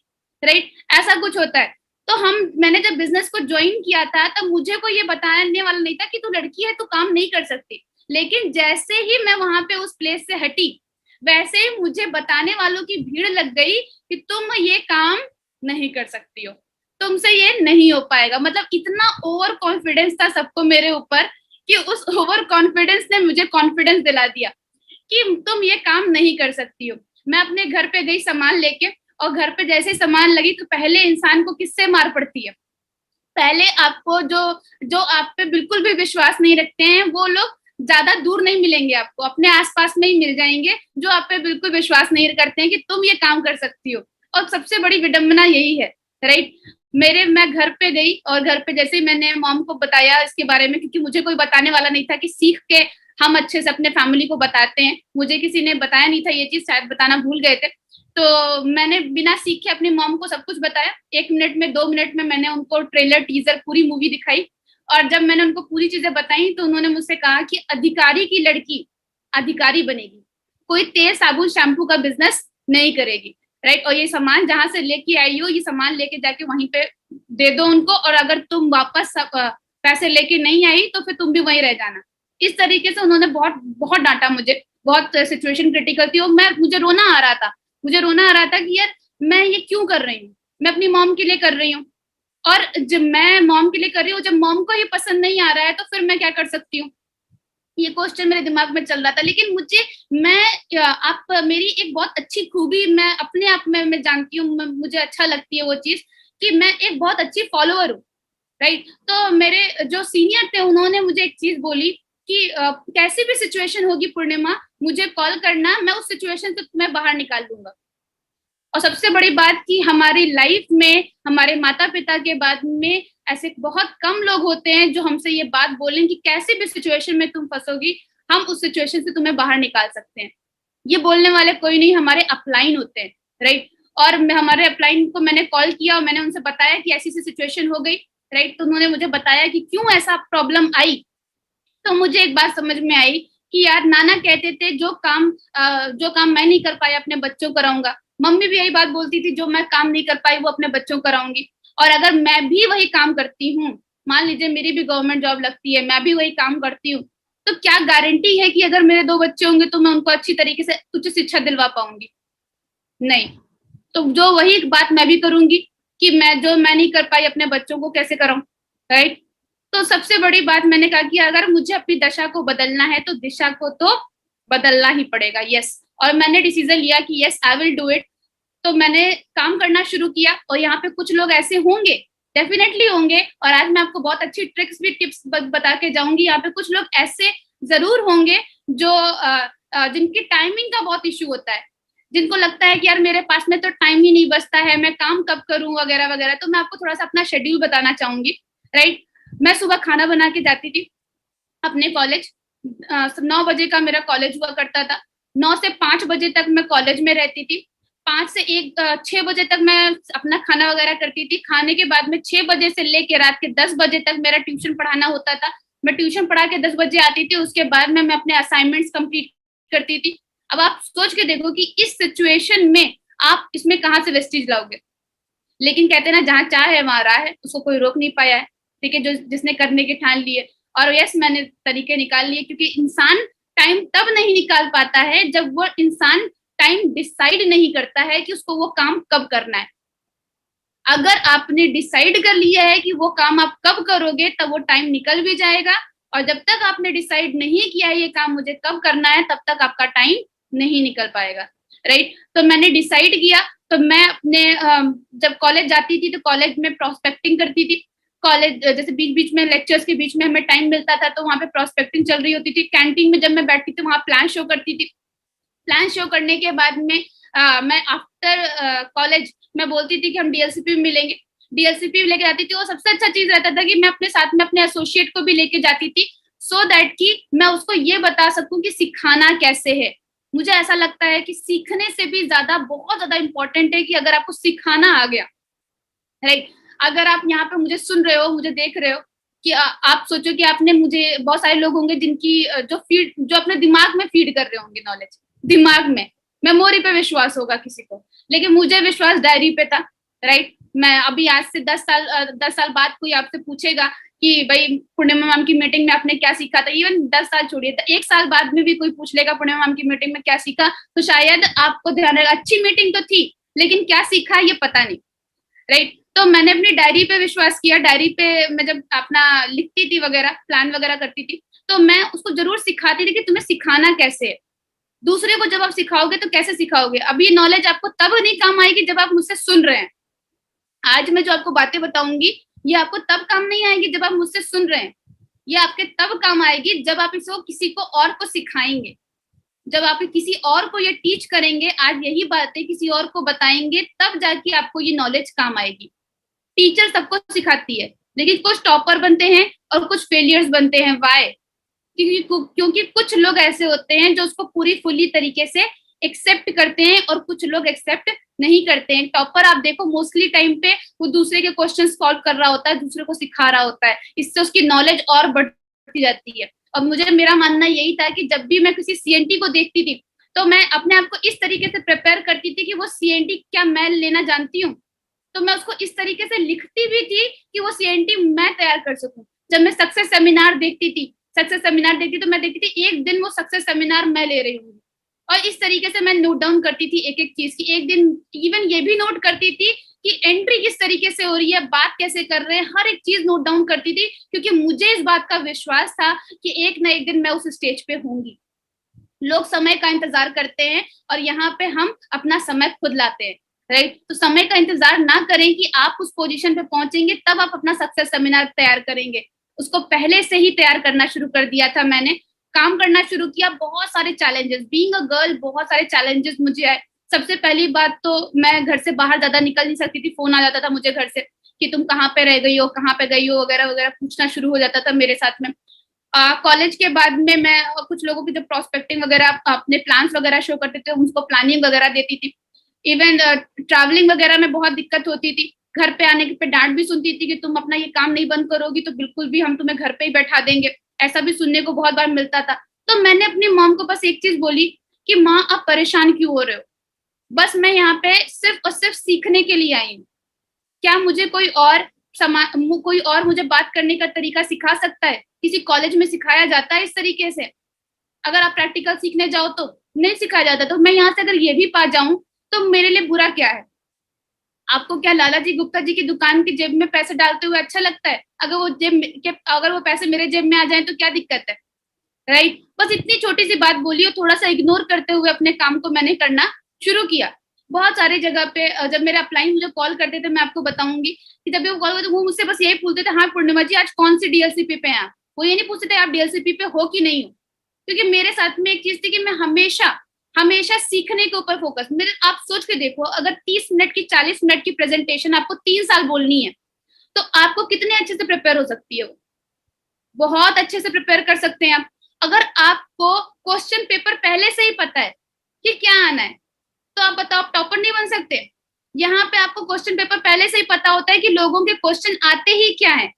राइट, ऐसा कुछ होता है। तो मैंने जब बिजनेस को ज्वाइन किया था तब मुझे कोई ये बताने वाला नहीं था कि तू लड़की है तू काम नहीं कर सकती। लेकिन जैसे ही मैं वहां पे उस प्लेस से हटी, वैसे ही मुझे बताने वालों की भीड़ लग गई कि तुम ये काम नहीं कर सकती हो, तुमसे ये नहीं हो पाएगा। मतलब इतना ओवर कॉन्फिडेंस था सबको मेरे ऊपर कि उस ओवर कॉन्फिडेंस ने मुझे कॉन्फिडेंस दिला दिया कि तुम ये काम नहीं कर सकती हो। मैं अपने घर पे गई सामान लेके, और घर पे जैसे सामान लगी तो पहले इंसान को किससे मार पड़ती है? पहले आपको जो जो आप पे बिल्कुल भी विश्वास नहीं रखते हैं वो लोग ज्यादा दूर नहीं मिलेंगे, आपको अपने आसपास में ही मिल जाएंगे जो आप पे बिल्कुल विश्वास नहीं करते हैं कि तुम ये काम कर सकती हो। और सबसे बड़ी विडंबना यही है, राइट। मैं घर पे गई और घर पे जैसे ही मैंने मॉम को बताया इसके बारे में, क्योंकि मुझे कोई बताने वाला नहीं था कि सीख के हम अच्छे से अपने फैमिली को बताते हैं, मुझे किसी ने बताया नहीं था ये चीज, शायद बताना भूल गए थे। तो मैंने बिना सीखे अपनी मॉम को सब कुछ बताया। 1 मिनट में 2 मिनट में मैंने उनको ट्रेलर टीजर पूरी मूवी दिखाई, और जब मैंने उनको पूरी चीजें बताई तो उन्होंने मुझसे कहा कि अधिकारी की लड़की अधिकारी बनेगी, कोई तेल साबुन शैम्पू का बिजनेस नहीं करेगी, राइट। और ये सामान जहां से लेके आई हो ये सामान लेके जाके वहीं पे दे दो उनको, और अगर तुम वापस पैसे लेके नहीं आई तो फिर तुम भी वहीं रह जाना। इस तरीके से उन्होंने बहुत बहुत डांटा मुझे, बहुत सिचुएशन क्रिटिकल थी और मुझे रोना आ रहा था। मुझे रोना आ रहा था कि यार मैं ये क्यों कर रही हूँ, मैं अपनी मॉम के लिए कर रही हूँ, और जब मैं मॉम के लिए कर रही हूँ, जब मॉम को ये पसंद नहीं आ रहा है तो फिर मैं क्या कर सकती हूँ? ये क्वेश्चन मेरे दिमाग में चल रहा था। लेकिन आप मेरी एक बहुत अच्छी खूबी मैं अपने आप में मैं जानती हूँ, मुझे अच्छा लगती है वो चीज कि मैं एक बहुत अच्छी फॉलोअर हूँ, राइट। तो मेरे जो सीनियर थे उन्होंने मुझे एक चीज बोली कि कैसी भी सिचुएशन होगी पूर्णिमा, मुझे कॉल करना, मैं उस सिचुएशन से तुम्हें बाहर निकाल दूंगा। और सबसे बड़ी बात कि हमारी लाइफ में हमारे माता पिता के बाद में ऐसे बहुत कम लोग होते हैं जो हमसे ये बात बोलें कि कैसी भी सिचुएशन में तुम फंसोगी, हम उस सिचुएशन से तुम्हें बाहर निकाल सकते हैं। ये बोलने वाले कोई नहीं, हमारे अपलाइन होते हैं, राइट। और हमारे अपलाइन को मैंने कॉल किया और मैंने उनसे बताया कि ऐसी सी सिचुएशन हो गई, राइट। तो उन्होंने मुझे बताया कि क्यों ऐसा प्रॉब्लम आई। तो मुझे एक बात समझ में आई कि यार नाना कहते थे जो काम मैं नहीं कर पाया अपने बच्चों को कराऊंगा, मम्मी भी यही बात बोलती थी जो मैं काम नहीं कर पाई वो अपने बच्चों को कराऊंगी। और अगर मैं भी वही काम करती हूँ, मान लीजिए मेरी भी गवर्नमेंट जॉब लगती है, मैं भी वही काम करती हूँ, तो क्या गारंटी है कि अगर मेरे 2 बच्चे होंगे तो मैं उनको अच्छी तरीके से उच्च शिक्षा दिलवा पाऊंगी? नहीं। तो जो वही बात मैं भी करूंगी कि मैं नहीं कर पाई अपने बच्चों को कैसे कराऊं, राइट। तो सबसे बड़ी बात मैंने कहा कि अगर मुझे अपनी दशा को बदलना है तो दिशा को तो बदलना ही पड़ेगा। यस, और मैंने डिसीजन लिया कि yes I will do it. तो मैंने काम करना शुरू किया, और यहाँ पे कुछ लोग ऐसे होंगे, डेफिनेटली होंगे, और आज मैं आपको बहुत अच्छी ट्रिक्स भी, टिप्स बता के जाऊंगी। यहाँ पे कुछ लोग ऐसे जरूर होंगे जो जिनकी टाइमिंग का बहुत इश्यू होता है, जिनको लगता है कि यार मेरे पास में तो टाइम ही नहीं बचता है, मैं काम कब करूं वगैरह वगैरह। तो मैं आपको थोड़ा सा अपना शेड्यूल बताना चाहूंगी। राइट, मैं सुबह खाना बना के जाती थी अपने कॉलेज। 9 बजे का मेरा कॉलेज हुआ करता था। 9 से 5 बजे तक मैं कॉलेज में रहती थी। 5 से 6 बजे तक मैं अपना खाना वगैरह करती थी। खाने के बाद में 6 बजे से लेके रात के 10 बजे तक मेरा ट्यूशन पढ़ाना होता था। मैं ट्यूशन पढ़ा के 10 बजे आती थी। उसके बाद में मैं अपने असाइनमेंट्स कंप्लीट करती थी। अब आप सोच के देखो कि इस सिचुएशन में आप इसमें कहाँ से वेस्टेज लाओगे। लेकिन कहते हैं ना, जहाँ चाह है वहां राह है, उसको कोई रोक नहीं पाया है। ठीक है, जो जिसने करने के ठान लिए। और यस, मैंने तरीके निकाल लिए, क्योंकि इंसान टाइम तब नहीं निकाल पाता है जब वो इंसान टाइम डिसाइड नहीं करता है कि उसको वो काम कब करना है। अगर आपने डिसाइड कर लिया है कि वो काम आप कब करोगे, तब वो टाइम निकल भी जाएगा। और जब तक आपने डिसाइड नहीं किया है ये काम मुझे कब करना है, तब तक आपका टाइम नहीं निकल पाएगा। राइट, तो मैंने डिसाइड किया। तो मैं अपने जब कॉलेज जाती थी तो कॉलेज में प्रोस्पेक्टिंग करती थी। कॉलेज जैसे बीच बीच में लेक्चर्स के बीच में हमें टाइम मिलता था, तो वहां पे प्रोस्पेक्टिंग चल रही होती थी। कैंटीन में जब मैं बैठती थी वहां प्लान शो करती थी। प्लान शो करने के बाद में मैं आफ्टर कॉलेज मैं बोलती थी कि हम डीएलसीपी में मिलेंगे। डीएलसीपी लेके जाती थी। वो सबसे अच्छा चीज रहता था कि मैं अपने साथ में अपने एसोसिएट को भी लेके जाती थी, सो दैट कि मैं उसको ये बता सकूं कि सिखाना कैसे है। मुझे ऐसा लगता है कि सीखने से भी ज्यादा, बहुत ज्यादा इंपॉर्टेंट है कि अगर आपको सिखाना आ गया। राइट, अगर आप यहाँ पे मुझे सुन रहे हो, मुझे देख रहे हो, कि आप सोचो कि आपने मुझे, बहुत सारे लोग होंगे जिनकी जो अपने दिमाग में फीड कर रहे होंगे नॉलेज, दिमाग में मेमोरी पे विश्वास होगा किसी को, लेकिन मुझे विश्वास डायरी पे था। राइट, मैं अभी आज से 10 साल बाद कोई आपसे पूछेगा कि भाई पूर्णिमा मैम की मीटिंग में आपने क्या सीखा था, इवन 10 साल छोड़िए, 1 साल बाद में भी कोई पूछ लेगा पूर्णिमा मैम की मीटिंग में क्या सीखा, तो शायद आपको ध्यान रहेगा अच्छी मीटिंग तो थी, लेकिन क्या सीखा ये पता नहीं। राइट, तो मैंने अपनी डायरी पे विश्वास किया। डायरी पे मैं जब अपना लिखती थी वगैरह, प्लान वगैरह करती थी, तो मैं उसको जरूर सिखाती थी कि तुम्हें सिखाना कैसे है। दूसरे को जब आप सिखाओगे तो कैसे सिखाओगे। अब ये नॉलेज आपको तब नहीं काम आएगी जब आप मुझसे सुन रहे हैं। आज मैं जो आपको बातें बताऊंगी ये आपको तब काम नहीं आएगी जब आप मुझसे सुन रहे हैं। ये आपके तब काम आएगी जब आप इसको किसी को और को सिखाएंगे, जब आप किसी और को ये टीच करेंगे, आज यही बातें किसी और को बताएंगे, तब जाके आपको ये नॉलेज काम आएगी। टीचर सबको सिखाती है, लेकिन कुछ टॉपर बनते हैं और कुछ फेलियर्स बनते हैं। वाई? क्योंकि कुछ लोग ऐसे होते हैं जो उसको पूरी फुली तरीके से एक्सेप्ट करते हैं, और कुछ लोग एक्सेप्ट नहीं करते हैं। टॉपर आप देखो मोस्टली टाइम पे वो दूसरे के क्वेश्चन सॉल्व कर रहा होता है, दूसरे को सिखा रहा होता है, इससे उसकी नॉलेज और बढ़ती जाती है। और मुझे, मेरा मानना यही था कि जब भी मैं किसी सीएनटी को देखती थी तो मैं अपने आप को इस तरीके से प्रिपेयर करती थी कि वो सीएनटी क्या मैं लेना जानती हूँ, तो मैं उसको इस तरीके से लिखती भी थी कि वो सीएनटी मैं तैयार कर सकूं। जब मैं सक्सेस सेमिनार देखती थी, तो मैं देखती थी एक दिन वो सक्सेस सेमिनार मैं ले रही हूँ। और इस तरीके से मैं नोट डाउन करती थी एक एक चीज की। एक दिन इवन ये भी नोट करती थी कि एंट्री किस तरीके से हो रही है, बात कैसे कर रहे हैं, हर एक चीज नोट डाउन करती थी, क्योंकि मुझे इस बात का विश्वास था कि एक ना एक दिन मैं उस स्टेज पे होंगी। लोग समय का इंतजार करते हैं और यहाँ पे हम अपना समय खुद लाते हैं। राइट, तो समय का इंतजार ना करें कि आप उस पोजीशन पे पहुंचेंगे तब आप अपना सक्सेस सेमिनार तैयार करेंगे। उसको पहले से ही तैयार करना शुरू कर दिया था मैंने। काम करना शुरू किया। बहुत सारे चैलेंजेस, बीइंग अ गर्ल बहुत सारे चैलेंजेस मुझे आए। सबसे पहली बात तो मैं घर से बाहर ज्यादा निकल नहीं सकती थी। फोन आ जाता था मुझे घर से कि तुम कहाँ पे रह गई हो, कहाँ पे गई हो वगैरह वगैरह, पूछना शुरू हो जाता था मेरे साथ में। कॉलेज के बाद में मैं कुछ लोगों की जो प्रोस्पेक्टिंग वगैरह अपने प्लान्स वगैरह शो करते थे उनको प्लानिंग वगैरह देती थी। इवन ट्रैवलिंग वगैरह में बहुत दिक्कत होती थी। घर पे आने पे डांट भी सुनती थी कि तुम अपना ये काम नहीं बंद करोगी तो बिल्कुल भी हम तुम्हें घर पे ही बैठा देंगे। ऐसा भी सुनने को बहुत बार मिलता था। तो मैंने अपनी मॉम को बस एक चीज बोली कि माँ आप परेशान क्यों हो रहे हो, बस मैं यहाँ पे सिर्फ और सिर्फ सीखने के लिए आई हूँ। क्या मुझे कोई और मुझे बात करने का तरीका सिखा सकता है? किसी कॉलेज में सिखाया जाता है इस तरीके से? अगर आप प्रैक्टिकल सीखने जाओ तो नहीं सिखाया जाता। तो मैं यहाँ से अगर ये भी पा जाऊं तो मेरे लिए बुरा क्या है? आपको क्या लाला जी गुप्ता जी की दुकान की जेब में पैसे डालते हुए अच्छा लगता है? अगर वो पैसे मेरे जेब में आ जाए तो क्या दिक्कत है? राइट। बस इतनी छोटी सी बात बोली और थोड़ा सा इग्नोर करते हुए अपने काम को मैंने करना शुरू किया। बहुत सारी जगह पे जब मेरे अपलाइन मुझे कॉल करते थे, मैं आपको बताऊंगी कि जब भी वो कॉल करते वो मुझसे बस यही पूछते थे, हाँ पूर्णिमा जी आज कौन सी डीएलसीपी पे हैं? वो ये नहीं पूछते थे आप डीएलसीपी पे हो कि नहीं हो। क्योंकि मेरे साथ में एक चीज थी कि मैं हमेशा हमेशा सीखने के ऊपर फोकस। मेरे आप सोच के देखो, अगर 30 मिनट की 40 मिनट की प्रेजेंटेशन आपको 3 साल बोलनी है तो आपको कितने अच्छे से प्रिपेयर हो सकती है? बहुत अच्छे से प्रिपेयर कर सकते हैं आप। अगर आपको क्वेश्चन पेपर पहले से ही पता है कि क्या आना है तो आप बताओ, आप टॉपर नहीं बन सकते? यहाँ पे आपको क्वेश्चन पेपर पहले से ही पता होता है कि लोगों के क्वेश्चन आते ही क्या है,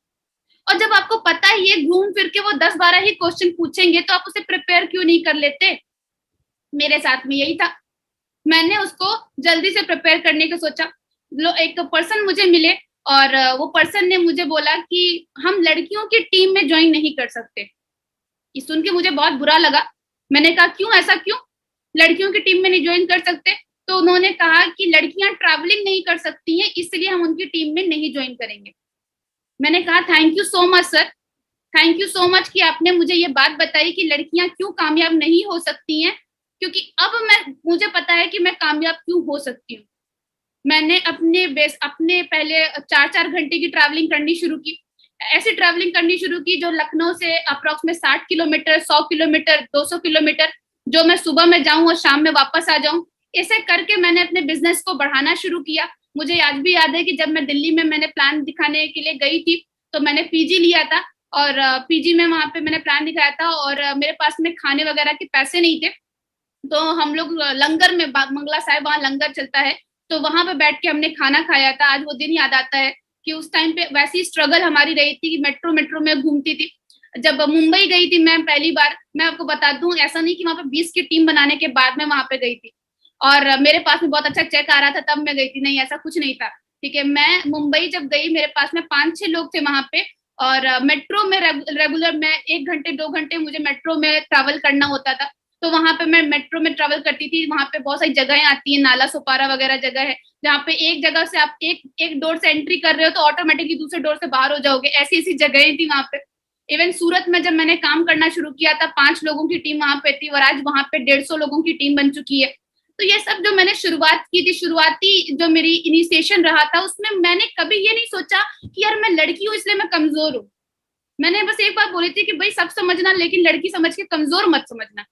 और जब आपको पता ही है घूम फिर के वो 10-12 ही क्वेश्चन पूछेंगे तो आप उसे प्रिपेयर क्यों नहीं कर लेते? मेरे साथ में यही था। मैंने उसको जल्दी से प्रिपेयर करने का सोचा। एक पर्सन मुझे मिले और वो पर्सन ने मुझे बोला कि हम लड़कियों की टीम में ज्वाइन नहीं कर सकते। ये सुन के मुझे बहुत बुरा लगा। मैंने कहा क्यों, ऐसा क्यों लड़कियों की टीम में नहीं ज्वाइन कर सकते? तो उन्होंने कहा कि लड़कियां ट्रैवलिंग नहीं कर सकती हैं इसलिए हम उनकी टीम में नहीं ज्वाइन करेंगे। मैंने कहा thank you so much sir, thank you so much कि आपने मुझे ये बात बताई कि लड़कियां क्यों कामयाब नहीं हो सकती हैं, क्योंकि अब मुझे पता है कि मैं कामयाब क्यों हो सकती हूँ। मैंने अपने पहले 4-4 घंटे की ट्रैवलिंग करनी शुरू की। ऐसी ट्रैवलिंग करनी शुरू की जो लखनऊ से अप्रोक्स में 60 किलोमीटर, 100 किलोमीटर, 200 किलोमीटर, जो मैं सुबह में जाऊं और शाम में वापस आ जाऊं। ऐसे करके मैंने अपने बिजनेस को बढ़ाना शुरू किया। मुझे आज भी याद है कि जब मैं दिल्ली में मैंने प्लान दिखाने के लिए गई थी तो मैंने पीजी लिया था, और पीजी में वहां पे मैंने प्लान दिखाया था, और मेरे पास में खाने वगैरह के पैसे नहीं थे। तो हम लोग लंगर में, मंगला साहिब वहां लंगर चलता है, तो वहां पे बैठ के हमने खाना खाया था। आज वो दिन याद आता है कि उस टाइम पे वैसी स्ट्रगल हमारी रही थी कि मेट्रो मेट्रो में घूमती थी। जब मुंबई गई थी मैं पहली बार, मैं आपको बता दूं, ऐसा नहीं कि वहां पे 20 की टीम बनाने के बाद मैं वहां पे गई थी और मेरे पास में बहुत अच्छा चेक आ रहा था तब मैं गई थी। नहीं, ऐसा कुछ नहीं था। ठीक है, मैं मुंबई जब गई मेरे पास में 5-6 लोग थे वहां पे, और मेट्रो में रेगुलर मैं 1 घंटे 2 घंटे मुझे मेट्रो में ट्रेवल करना होता था। तो वहां पे मैं मेट्रो में ट्रेवल करती थी। वहां पे बहुत सारी जगहें आती है, नाला सोपारा वगैरह जगह है जहाँ पे एक जगह से आप एक एक डोर से एंट्री कर रहे हो तो ऑटोमेटिकली दूसरे डोर से बाहर हो जाओगे। ऐसी ऐसी जगहें थी वहां पे। इवन सूरत में जब मैंने काम करना शुरू किया था 5 लोगों की टीम वहां पे थी, और आज वहां पे 150 लोगों की टीम बन चुकी है। तो ये सब जो मैंने शुरुआत की थी, शुरुआती जो मेरी इनिशिएशन रहा था, उसमें मैंने कभी ये नहीं सोचा कि यार मैं लड़की हूँ इसलिए मैं कमजोर हूँ। मैंने बस एक बात बोली थी कि भाई सब समझना लेकिन लड़की समझ के कमजोर मत समझना।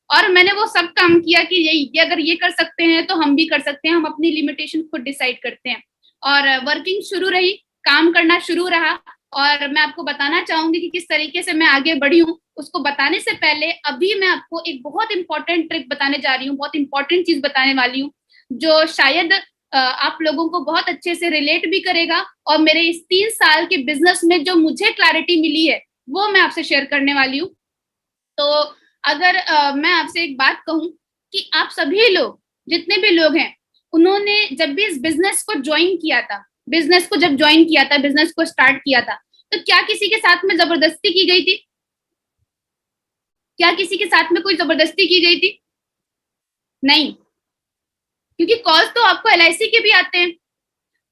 और मैंने वो सब काम किया कि ये अगर ये कर सकते हैं तो हम भी कर सकते हैं। हम अपनी लिमिटेशन खुद डिसाइड करते हैं, और वर्किंग शुरू रही, काम करना शुरू रहा। और मैं आपको बताना चाहूंगी कि किस तरीके से मैं आगे बढ़ी हूँ। उसको बताने से पहले अभी मैं आपको एक बहुत इंपॉर्टेंट ट्रिक बताने जा रही हूँ, बहुत इंपॉर्टेंट चीज बताने वाली हूँ जो शायद आप लोगों को बहुत अच्छे से रिलेट भी करेगा, और मेरे इस 3 साल के बिजनेस में जो मुझे क्लैरिटी मिली है वो मैं आपसे शेयर करने वाली हूँ। तो अगर मैं आपसे एक बात कहूं कि आप सभी लोग, जितने भी लोग हैं, उन्होंने जब भी इस बिजनेस को ज्वाइन किया था, बिजनेस को जब ज्वाइन किया था, बिजनेस को स्टार्ट किया था, तो क्या किसी के साथ में जबरदस्ती की गई थी? क्या किसी के साथ में कोई जबरदस्ती की गई थी? नहीं। क्योंकि कॉल्स तो आपको एलआईसी के भी आते हैं,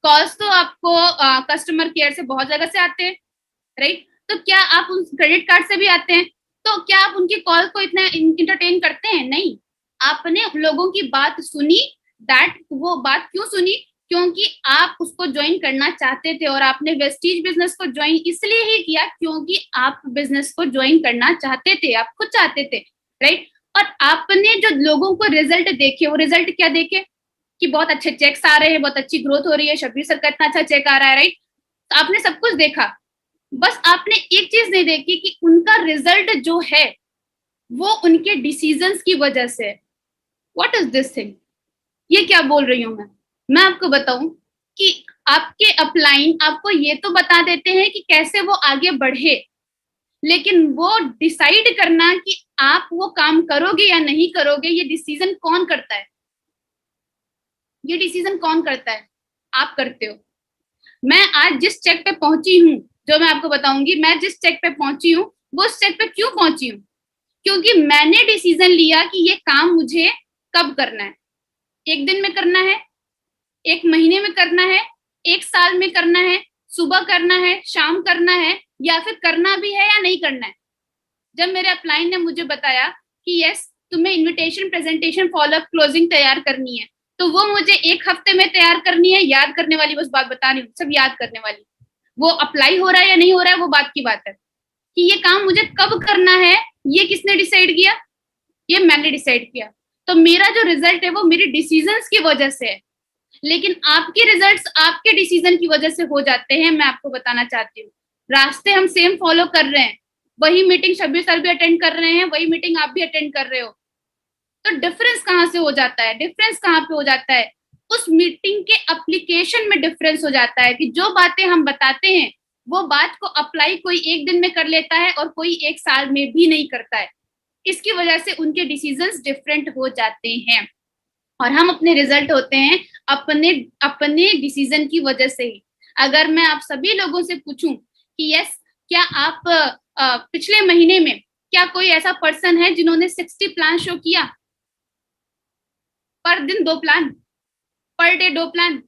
कॉल्स तो आपको कस्टमर केयर से बहुत जगह से आते हैं, राइट? तो क्या आप उन क्रेडिट कार्ड से भी आते हैं? तो क्या आप उनकी कॉल को इतना इंटरटेन करते हैं? नहीं। आपने लोगों की बात सुनी, दैट वो बात क्यों सुनी? क्योंकि आप उसको ज्वाइन करना चाहते थे, और आपने वेस्टीज बिजनेस को ज्वाइन इसलिए ही किया क्योंकि आप बिजनेस को ज्वाइन करना चाहते थे, आप खुद चाहते थे, राइट? और आपने जो लोगों को रिजल्ट देखे, वो रिजल्ट क्या देखे कि बहुत अच्छे चेक्स आ रहे हैं, बहुत अच्छी ग्रोथ हो रही है, शब्बीर सर का इतना अच्छा चेक आ रहा है, राइट? तो आपने सब कुछ देखा, बस आपने एक चीज नहीं देखी कि उनका रिजल्ट जो है वो उनके डिसीजंस की वजह से। What is this thing? ये क्या बोल रही हूं मैं आपको बताऊं कि आपके अपलाइन आपको ये तो बता देते हैं कि कैसे वो आगे बढ़े, लेकिन वो डिसाइड करना कि आप वो काम करोगे या नहीं करोगे, ये डिसीजन कौन करता है? ये डिसीजन कौन करता है? आप करते हो। मैं आज जिस चेक पे पहुंची हूँ, जो मैं आपको बताऊंगी, मैं जिस चेक पे पहुंची हूँ वो उस चेक पे क्यों पहुंची हूँ? क्योंकि मैंने डिसीजन लिया कि ये काम मुझे कब करना है। एक दिन में करना है, एक महीने में करना है, एक साल में करना है, सुबह करना है, शाम करना है, या फिर करना भी है या नहीं करना है। जब मेरे अपलाइन ने मुझे बताया कि यस तुम्हें इनविटेशन, प्रेजेंटेशन, फॉलोअप, क्लोजिंग तैयार करनी है, तो वो मुझे एक हफ्ते में तैयार करनी है। याद करने वाली बस बात बता रही हूँ, सब याद करने वाली। वो अप्लाई हो रहा है या नहीं हो रहा है वो बात की बात है, कि ये काम मुझे कब करना है ये किसने डिसाइड किया? ये मैंने डिसाइड किया। तो मेरा जो रिजल्ट है वो मेरी डिसीजंस की वजह से है, लेकिन आपके रिजल्ट्स आपके डिसीजन की वजह से हो जाते हैं। मैं आपको बताना चाहती हूँ, रास्ते हम सेम फॉलो कर रहे हैं, वही मीटिंग शब्बीर सर भी अटेंड कर रहे हैं, वही मीटिंग आप भी अटेंड कर रहे हो, तो डिफरेंस कहाँ से हो जाता है? डिफरेंस कहाँ पे हो जाता है? उस मीटिंग के एप्लीकेशन में डिफरेंस हो जाता है, कि जो बातें हम बताते हैं वो बात को अप्लाई कोई एक दिन में कर लेता है और कोई एक साल में भी नहीं करता है। इसकी वजह से उनके डिसीजंस डिफरेंट हो जाते हैं, और हम अपने रिजल्ट होते हैं अपने अपने डिसीजन की वजह से ही। अगर मैं आप सभी लोगों से पूछूं कि यस क्या आप पिछले महीने में क्या कोई ऐसा पर्सन है जिन्होंने 60 प्लान शो किया? पर दिन 2 प्लान, पर डे 2 प्लान?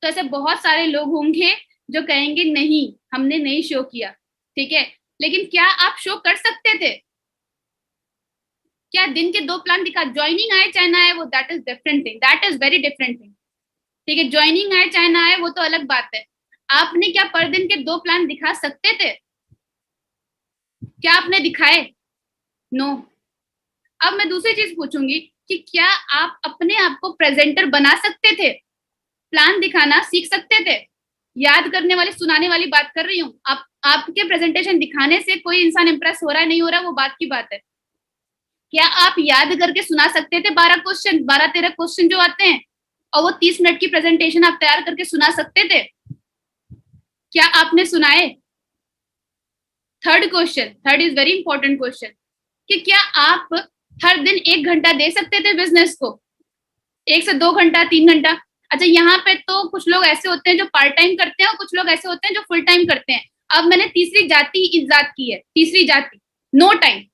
तो ऐसे बहुत सारे लोग होंगे जो कहेंगे नहीं हमने नहीं शो किया, ठीक है। लेकिन क्या आप शो कर सकते थे? क्या दिन के 2 प्लान दिखा? ज्वाइनिंग आए चाहे ना आए वो that is different thing, that is very different thing, ठीक है। ज्वाइनिंग आए चाहे ना आए वो तो अलग बात है। आपने क्या पर दिन के 2 प्लान दिखा सकते थे? क्या आपने दिखाए? नो। अब मैं दूसरी चीज पूछूंगी कि क्या आप अपने आप को प्रेजेंटर बना सकते थे? प्लान दिखाना सीख सकते थे? याद करने वाली, सुनाने वाली बात कर रही हूँ। आपके प्रेजेंटेशन दिखाने से कोई इंसान इंप्रेस हो रहा है नहीं हो रहा है वो बात की बात है। क्या आप याद करके सुना सकते थे 12 क्वेश्चन, 12-13 क्वेश्चन जो आते हैं, और वो 30 मिनट की प्रेजेंटेशन आप तैयार करके सुना सकते थे? क्या आपने सुनाए? Third question, third is very important question, कि क्या आप हर दिन 1 घंटा दे सकते थे बिजनेस को? 1 से 2 घंटा, 3 घंटा? अच्छा, यहाँ पे तो कुछ लोग ऐसे होते हैं जो पार्ट टाइम करते हैं और कुछ लोग ऐसे होते हैं जो फुल टाइम करते हैं। अब मैंने तीसरी जाति इजाद की है, तीसरी जाति, नो टाइम।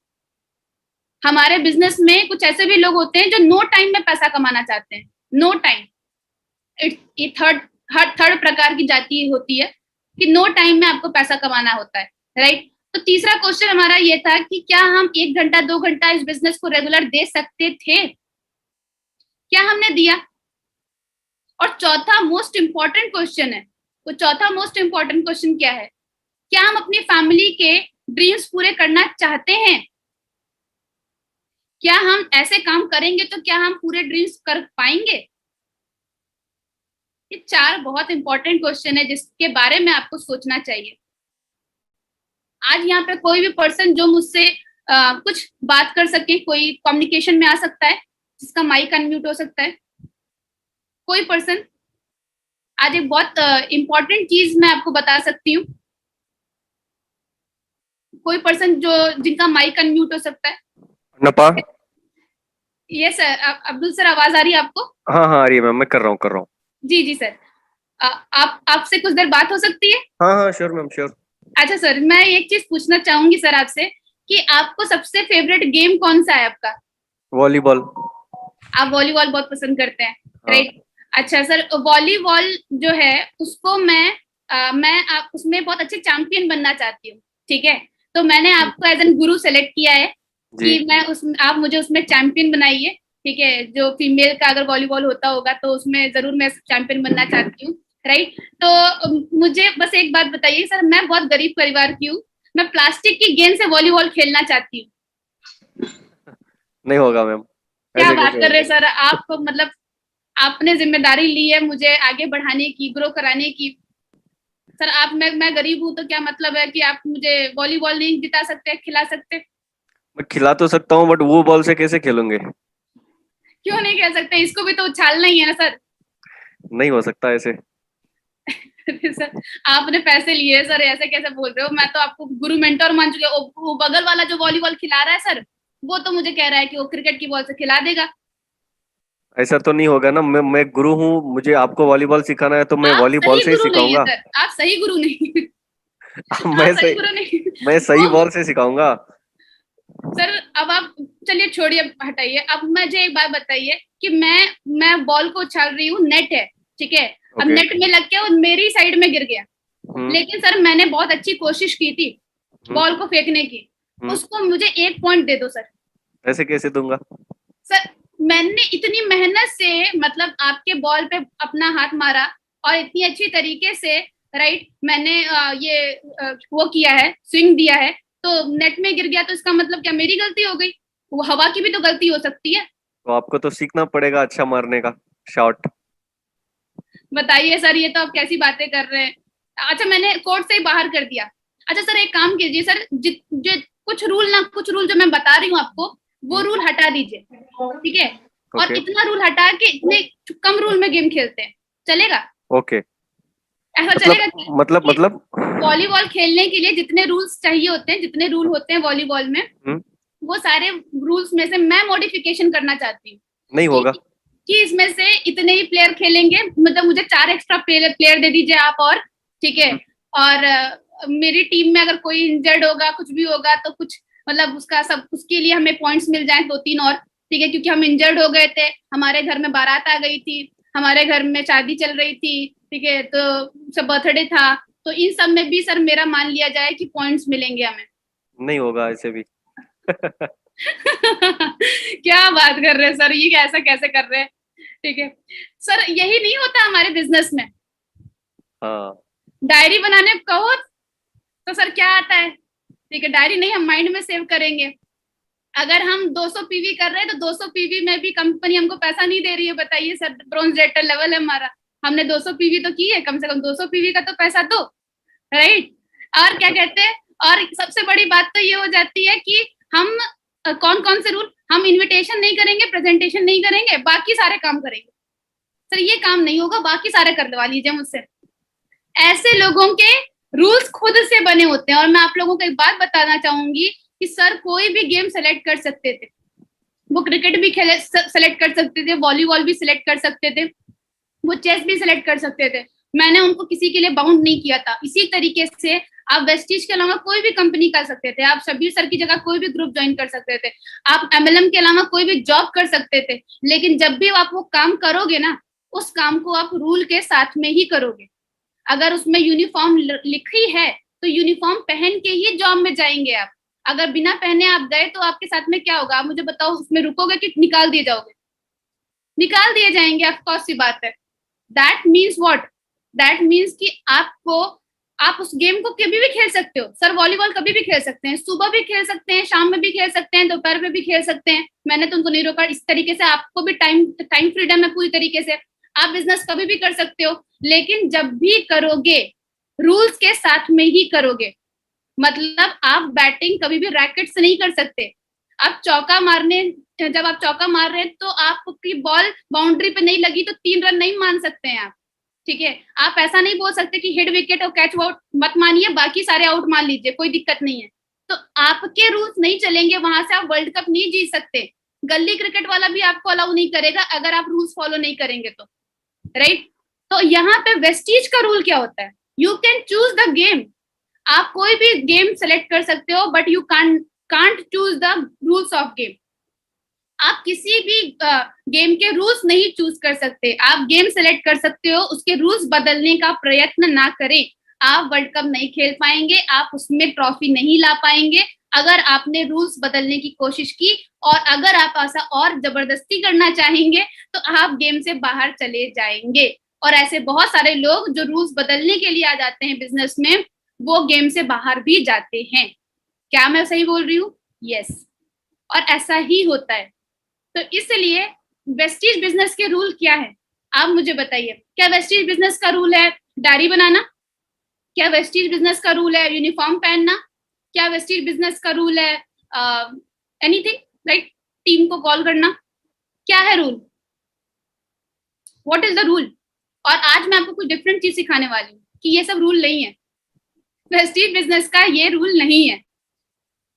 हमारे बिजनेस में कुछ ऐसे भी लोग होते हैं जो नो टाइम में पैसा कमाना चाहते हैं, नो टाइम। ये थर्ड प्रकार की जाति होती है कि नो टाइम में आपको पैसा कमाना होता है, राइट। तो तीसरा क्वेश्चन हमारा ये था कि क्या हम 1 घंटा 2 घंटा इस बिजनेस को रेगुलर दे सकते थे? क्या हमने दिया? और चौथा मोस्ट इंपॉर्टेंट क्वेश्चन है, वो चौथा मोस्ट इंपॉर्टेंट क्वेश्चन क्या है? क्या हम अपनी फैमिली के ड्रीम्स पूरे करना चाहते हैं? क्या हम ऐसे काम करेंगे तो क्या हम पूरे ड्रीम्स कर पाएंगे? ये 4 बहुत इंपॉर्टेंट क्वेश्चन है जिसके बारे में आपको सोचना चाहिए। आज यहाँ पे कोई भी पर्सन जो मुझसे कुछ बात कर सके, कोई कम्युनिकेशन में आ सकता है, जिसका माइक अनम्यूट हो सकता है, कोई पर्सन। आज एक बहुत इंपॉर्टेंट चीज मैं आपको बता सकती हूँ, कोई पर्सन जो जिनका माइक अनम्यूट हो सकता है। नपा। यस सर, अब्दुल सर आवाज आ रही है आपको? हाँ हाँ आ रही है मैम, मैं कर रहा हूँ। जी जी सर। आप आपसे कुछ देर बात हो सकती है? हाँ हाँ श्योर मैम श्योर। अच्छा सर, मैं एक चीज पूछना चाहूंगी सर आपसे, कि आपको सबसे फेवरेट गेम कौन सा है आपका? वॉलीबॉल। आप वॉलीबॉल बहुत पसंद करते हैं, हाँ। राइट। अच्छा सर, वॉलीबॉल जो है उसको मैं आप उसमें बहुत अच्छे चैंपियन बनना चाहती हूँ, ठीक है। तो मैंने आपको एज एन गुरु सेलेक्ट किया है जी। कि मैं उस आप मुझे उसमें चैंपियन बनाइए, ठीक है। जो फीमेल का अगर वॉलीबॉल होता होगा तो उसमें जरूर मैं चैंपियन बनना चाहती हूँ, राइट। तो मुझे बस एक बात बताइए सर, मैं बहुत गरीब परिवार की हूँ, मैं प्लास्टिक की गेंद से वॉलीबॉल खेलना चाहती हूँ। नहीं होगा मैम, क्या ऐसे बात कैसे कर रहे हैं होगा। सर आप, मतलब आपने जिम्मेदारी ली है मुझे आगे बढ़ाने की, ग्रो कराने की। सर आप, मैं गरीब हूँ तो क्या मतलब है कि आप मुझे वॉलीबॉल नहीं जिता सकते, खिला सकते? मैं खिला तो सकता हूँ बट वो बॉल से कैसे खेलूंगे। क्यों नहीं कह सकते? इसको भी तो उछालना ही है ना सर। नहीं हो सकता ऐसे। सर आपने पैसे लिए सर, ऐसे कैसे बोल रहे हो? मैं तो आपको गुरु मेंटोर मान चुके। वो बगल वाला जो वॉलीबॉल खिला रहा है सर, वो तो मुझे कह रहा है कि वो क्रिकेट की बॉल से खिला देगा। ऐसा तो नहीं होगा ना, मैं गुरु हूँ, मुझे आपको वॉलीबॉल सिखाना है तो मैं आप वॉलीबॉल सही से ही गुरु नहीं है सिखाऊंगा। सर, आप सही गुरु नहीं। आप मैं सही सही गुरु नहीं। मैं सही वो बॉल से सिखाऊंगा। सर, अब आप चलिए छोड़िए, हटाइए। अब मुझे एक बात बताइए कि मैं बॉल को उछाल रही हूँ, नेट है, ठीक है। अब ओके। नेट में लग के वो मेरी साइड में गिर गया, लेकिन सर मैंने बहुत अच्छी कोशिश की थी बॉल को फेंकने की, उसको मुझे 1 पॉइंट दे दो सर। ऐसे कैसे दूंगा? सर मैंने इतनी मेहनत से मतलब आपके बॉल पे अपना हाथ मारा और इतनी अच्छी तरीके से राइट मैंने वो किया है, स्विंग दिया है, तो नेट में गिर गया तो इसका मतलब क्या मेरी गलती हो गई? वो हवा की भी तो गलती हो सकती है। तो आपको तो सीखना पड़ेगा अच्छा मारने का शॉट। बताइए सर, ये तो आप कैसी बातें कर रहे हैं। अच्छा मैंने कोर्ट से ही बाहर कर दिया। अच्छा सर एक काम कीजिए सर, जो कुछ रूल जो मैं बता रही हूँ आपको, वो रूल हटा दीजिए, ठीक है। और ओके। इतना रूल हटा के इतने कम रूल में गेम खेलते हैं, चलेगा? ओके। ऐसा मतलब चलेगा मतलब कि मतलब वॉलीबॉल खेलने के लिए जितने रूल्स चाहिए होते हैं, जितने रूल होते हैं वॉलीबॉल में, वो सारे रूल्स में से मैं मॉडिफिकेशन करना चाहती हूँ नहीं होगा। कि इसमें से इतने ही प्लेयर खेलेंगे, मतलब मुझे 4 एक्स्ट्रा प्लेयर दे दीजिए आप, और ठीक है। और मेरी टीम में अगर कोई इंजर्ड होगा, कुछ भी होगा, तो कुछ मतलब उसका सब उसके लिए हमें पॉइंट्स मिल जाए 2-3 और, ठीक है, क्योंकि हम इंजर्ड हो गए थे, हमारे घर में बारात आ गई थी, हमारे घर में शादी चल रही थी, ठीक है, तो सब बर्थडे था, तो इन सब में भी सर मेरा मान लिया जाए कि पॉइंट्स मिलेंगे हमें। नहीं होगा ऐसे भी। क्या बात कर रहे हैं सर, ये ऐसा कैसे कर रहे हैं? ठीक है सर, यही नहीं होता हमारे बिजनेस में। हाँ। डायरी बनाने कहो तो सर क्या आता है, ठीक है, डायरी नहीं, हम माइंड में सेव करेंगे। अगर हम 200 पीवी कर रहे हैं तो 200 पीवी में भी कंपनी हमको पैसा नहीं दे रही है, बताइए सर, ब्रॉन्ज रेटर लेवल है हमारा, हमने 200 पीवी तो की है, कम से कम 200 पीवी का तो पैसा दो, राइट। और क्या कहते हैं, और सबसे बड़ी बात तो ये हो जाती है कि हम कौन कौन से रूल, हम इनविटेशन नहीं करेंगे, प्रेजेंटेशन नहीं करेंगे, बाकी सारे काम करेंगे। सर ये काम नहीं होगा, बाकी सारे करवा लीजिए मुझसे। ऐसे लोगों के रूल्स खुद से बने होते हैं। और मैं आप लोगों को एक बात बताना चाहूंगी कि सर कोई भी गेम सेलेक्ट कर सकते थे, वो क्रिकेट भी खेले सेलेक्ट कर सकते थे, वॉलीबॉल भी सिलेक्ट कर सकते थे, वो चेस भी सिलेक्ट कर सकते थे, मैंने उनको किसी के लिए बाउंड नहीं किया था। इसी तरीके से आप वेस्टीज के अलावा कोई भी कंपनी कर सकते थे, आप शबीर सर की जगह कोई भी ग्रुप ज्वाइन कर सकते थे, आप एमएलएम के अलावा कोई भी जॉब कर सकते थे, लेकिन जब भी आप वो काम करोगे ना, उस काम को आप रूल के साथ में ही करोगे। अगर उसमें यूनिफॉर्म लिखी है तो यूनिफॉर्म पहन के ही जॉब में जाएंगे आप। अगर बिना पहने आप गए तो आपके साथ में क्या होगा, आप मुझे बताओ, उसमें रुकोगे कि निकाल दिए जाओगे? निकाल दिए जाएंगे, ऑफ कोर्स सी बात है। That means what, that means कि आपको, आप उस गेम को कभी भी खेल सकते हो सर, वॉलीबॉल कभी भी खेल सकते हैं, सुबह भी खेल सकते हैं, शाम में भी खेल सकते हैं, दोपहर में भी खेल सकते हैं, मैंने तो उनको नहीं रोका। इस तरीके से आपको भी टाइम टाइम फ्रीडम है पूरी तरीके से, आप बिजनेस कभी भी कर सकते हो, लेकिन जब भी करोगे रूल्स के साथ में ही करोगे। मतलब आप बैटिंग कभी भी रैकेट से नहीं कर सकते। आप चौका मारने, जब आप चौका मार रहे हैं तो आपकी बॉल बाउंड्री पे नहीं लगी तो 3 रन नहीं मान सकते हैं आप, ठीक है। आप ऐसा नहीं बोल सकते कि हिट विकेट और कैच आउट मत मानिए, बाकी सारे आउट मान लीजिए, कोई दिक्कत नहीं है। तो आपके रूल्स नहीं चलेंगे, वहां से आप वर्ल्ड कप नहीं जीत सकते। गली क्रिकेट वाला भी आपको अलाउ नहीं करेगा अगर आप रूल्स फॉलो नहीं करेंगे तो, राइट। तो यहाँ पे वेस्टीज का रूल क्या होता है, you can choose the game, आप कोई भी गेम सेलेक्ट कर सकते हो, but you can't choose the rules of game. आप किसी भी गेम के रूल्स नहीं चूज कर सकते, आप गेम सेलेक्ट कर सकते हो, उसके रूल्स बदलने का प्रयत्न ना करें। आप वर्ल्ड कप नहीं खेल पाएंगे, आप उसमें ट्रॉफी नहीं ला पाएंगे अगर आपने रूल्स बदलने की कोशिश की। और अगर आप ऐसा और जबरदस्ती करना चाहेंगे तो आप गेम से बाहर चले जाएंगे। और ऐसे बहुत सारे लोग जो रूल्स बदलने के लिए आ जाते हैं बिजनेस में, वो गेम से बाहर भी जाते हैं। क्या मैं सही बोल रही हूँ? यस। और ऐसा ही होता है। तो इसलिए वेस्टीज बिजनेस के रूल क्या है, आप मुझे बताइए। क्या वेस्टीज बिजनेस का रूल है डायरी बनाना? क्या वेस्टीज बिजनेस का रूल है यूनिफॉर्म पहनना? क्या वेस्टीज बिजनेस का रूल है एनीथिंग, राइट, टीम को कॉल करना? क्या है rule? What is the rule? और आज मैं आपको कुछ डिफरेंट चीज सिखाने वाली हूँ कि ये सब रूल नहीं है, वेस्टीज बिजनेस का ये रूल नहीं है।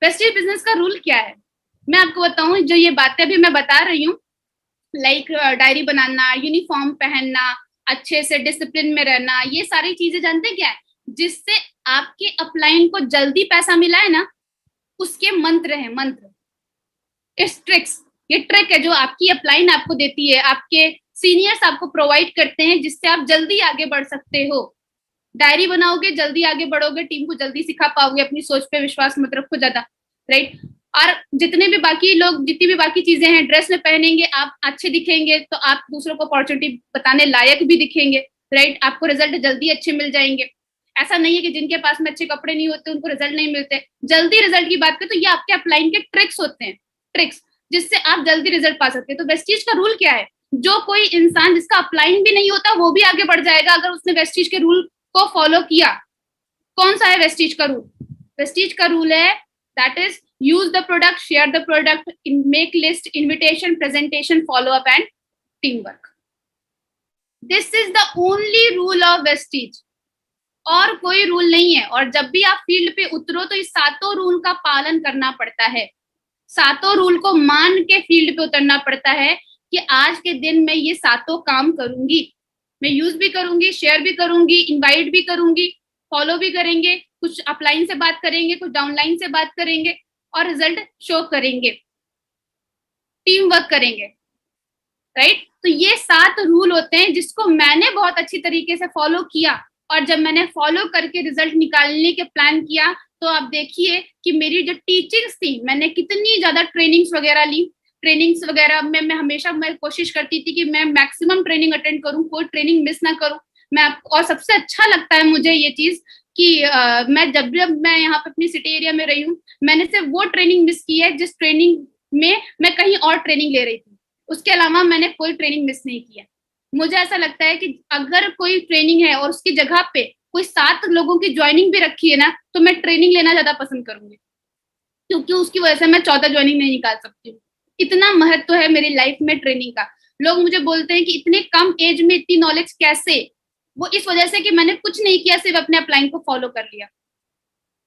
वेस्टीज बिजनेस का रूल क्या है मैं आपको बताऊं, जो ये बातें अभी मैं बता रही हूँ, लाइक डायरी बनाना, यूनिफॉर्म पहनना, अच्छे से डिसिप्लिन में रहना, ये सारी चीजें जानते क्या है, जिससे आपके अपलाइन को जल्दी पैसा मिला है ना, उसके मंत्र है, मंत्र, इट्स ट्रिक्स। ये ट्रिक है जो आपकी अपलाइन आपको देती है, आपके सीनियर्स आपको प्रोवाइड करते हैं, जिससे आप जल्दी आगे बढ़ सकते हो। डायरी बनाओगे, जल्दी आगे बढ़ोगे, टीम को जल्दी सिखा पाओगे, अपनी सोच पे विश्वास मत रखो ज्यादा, राइट। और जितने भी बाकी लोग, जितनी भी बाकी चीजें हैं, ड्रेस में पहनेंगे आप अच्छे दिखेंगे तो आप दूसरों को अपॉर्चुनिटी बताने लायक भी दिखेंगे, राइट। आपको रिजल्ट जल्दी अच्छे मिल जाएंगे। ऐसा नहीं है कि जिनके पास में अच्छे कपड़े नहीं होते उनको रिजल्ट नहीं मिलते। जल्दी रिजल्ट की बात करें तो ये आपके अपलाइन के ट्रिक्स होते हैं, ट्रिक्स जिससे आप जल्दी रिजल्ट पा सकते हैं। तो वेस्टीज का रूल क्या है? जो कोई इंसान जिसका अपलाइन भी नहीं होता वो भी आगे बढ़ जाएगा अगर उसने वेस्टीज के रूल को फॉलो किया। कौन सा है वेस्टीज का रूल? वेस्टीज का रूल है that is use the product, share the product, make list, invitation, presentation, follow up and team work. This is the only rule of Vestige, और कोई रूल नहीं है। और जब भी आप फील्ड पे उतरो तो इस सातों रूल का पालन करना पड़ता है। सातों रूल को मान के फील्ड पे उतरना पड़ता है कि आज के दिन मैं ये सातों काम करूंगी, मैं यूज भी करूंगी, शेयर भी करूंगी, इनवाइट भी करूंगी, फॉलो भी करेंगे, कुछ अपलाइन से बात करेंगे, कुछ डाउनलाइन से बात करेंगे और रिजल्ट शो करेंगे, टीम वर्क करेंगे, राइट। तो ये 7 रूल होते हैं जिसको मैंने बहुत अच्छी तरीके से फॉलो किया। और जब मैंने फॉलो करके रिजल्ट निकालने के प्लान किया तो आप देखिए कि मेरी जो टीचिंग्स थी, मैंने कितनी ज्यादा ट्रेनिंग्स वगैरह ली। ट्रेनिंग्स वगैरह में मैं हमेशा कोशिश करती थी कि मैं मैक्सिमम ट्रेनिंग अटेंड करूं, कोई ट्रेनिंग मिस ना करूं। और सबसे अच्छा लगता है मुझे ये चीज कि मैं जब मैं यहाँ पे अपनी सिटी एरिया में रही हूँ, मैंने सिर्फ वो ट्रेनिंग मिस की है जिस ट्रेनिंग में मैं कहीं और ट्रेनिंग ले रही थी। उसके अलावा मैंने कोई ट्रेनिंग मिस नहीं किया। मुझे ऐसा लगता है कि अगर कोई ट्रेनिंग है और उसकी जगह पे कोई 7 लोगों की ज्वाइनिंग भी रखी है ना, तो मैं ट्रेनिंग लेना ज्यादा पसंद करूंगी, क्योंकि उसकी वजह से मैं 14 ज्वाइनिंग नहीं निकाल सकती हूँ। इतना महत्व है मेरी लाइफ में ट्रेनिंग का। लोग मुझे बोलते हैं कि इतने कम एज में इतनी नॉलेज कैसे? वो इस वजह से कि मैंने कुछ नहीं किया, सिर्फ अपने अपलाइन को फॉलो कर लिया।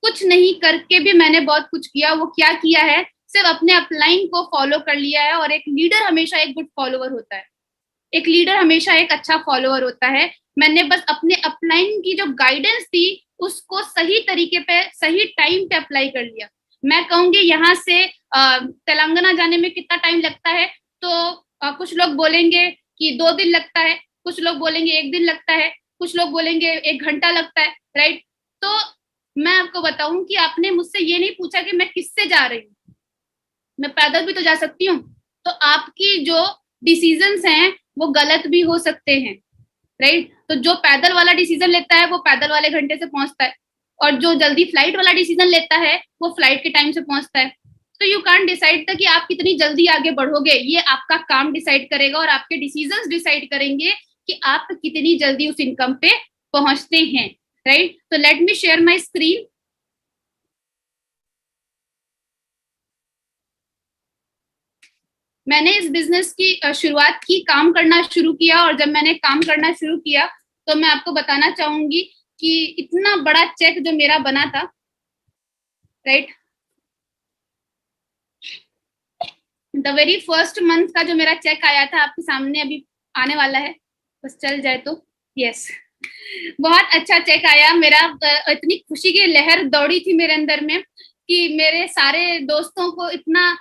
कुछ नहीं करके भी मैंने बहुत कुछ किया। वो क्या किया है? सिर्फ अपने अपलाइन को फॉलो कर लिया है। और एक लीडर हमेशा एक गुड फॉलोअर होता है, एक लीडर हमेशा एक अच्छा फॉलोअर होता है। मैंने बस अपने अपलाइन की जो गाइडेंस थी उसको सही तरीके पे, सही टाइम पे अप्लाई कर लिया। मैं कहूंगी यहाँ से तेलंगाना जाने में कितना टाइम लगता है, तो कुछ लोग बोलेंगे कि 2 दिन लगता है, कुछ लोग बोलेंगे 1 दिन लगता है, कुछ लोग बोलेंगे 1 घंटा लगता है, राइट। तो मैं आपको बताऊं कि आपने मुझसे ये नहीं पूछा कि मैं किससे जा रही हूँ, मैं पैदल भी तो जा सकती हूँ। तो आपकी जो डिसीजंस हैं वो गलत भी हो सकते हैं, राइट। तो जो पैदल वाला डिसीजन लेता है वो पैदल वाले घंटे से पहुंचता है, और जो जल्दी फ्लाइट वाला डिसीजन लेता है वो फ्लाइट के टाइम से पहुंचता है। तो यू कांट डिसाइड कि आप कितनी जल्दी आगे बढ़ोगे। ये आपका काम डिसाइड करेगा और आपके डिसीजंस डिसाइड करेंगे कि आप कितनी जल्दी उस इनकम पे पहुंचते हैं, राइट। तो let me share my screen. मैंने इस बिजनेस की शुरुआत की, काम करना शुरू किया, और जब मैंने काम करना शुरू किया तो मैं आपको बताना चाहूंगी कि इतना बड़ा चेक जो मेरा बना था, right, the very first month का जो मेरा चेक आया था आपके सामने अभी आने वाला है, बस चल जाए तो, यस, बहुत अच्छा चेक आया मेरा। इतनी खुशी की लहर दौड़ी थी मेरे अंदर में कि मेरे सारे दोस्तों को इतना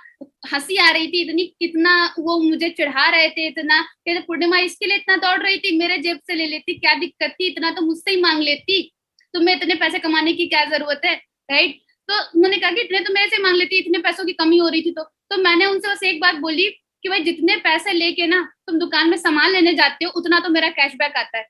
हंसी आ रही थी, इतना वो मुझे चिढ़ा रहे थे, इतना कि पूर्णिमा इसके लिए इतना दौड़ रही थी, मेरे जेब से ले लेती, क्या दिक्कत थी, इतना तो मुझसे ही मांग लेती, तुम्हें इतने पैसे कमाने की क्या जरूरत है, राइट। तो उन्होंने कहा कि इतने तो मेरे से मांग लेती, इतने पैसों की कमी हो रही थी। तो मैंने उनसे बस एक बात बोली कि भाई जितने पैसे लेके ना तुम दुकान में सामान लेने जाते हो उतना तो मेरा कैशबैक आता है,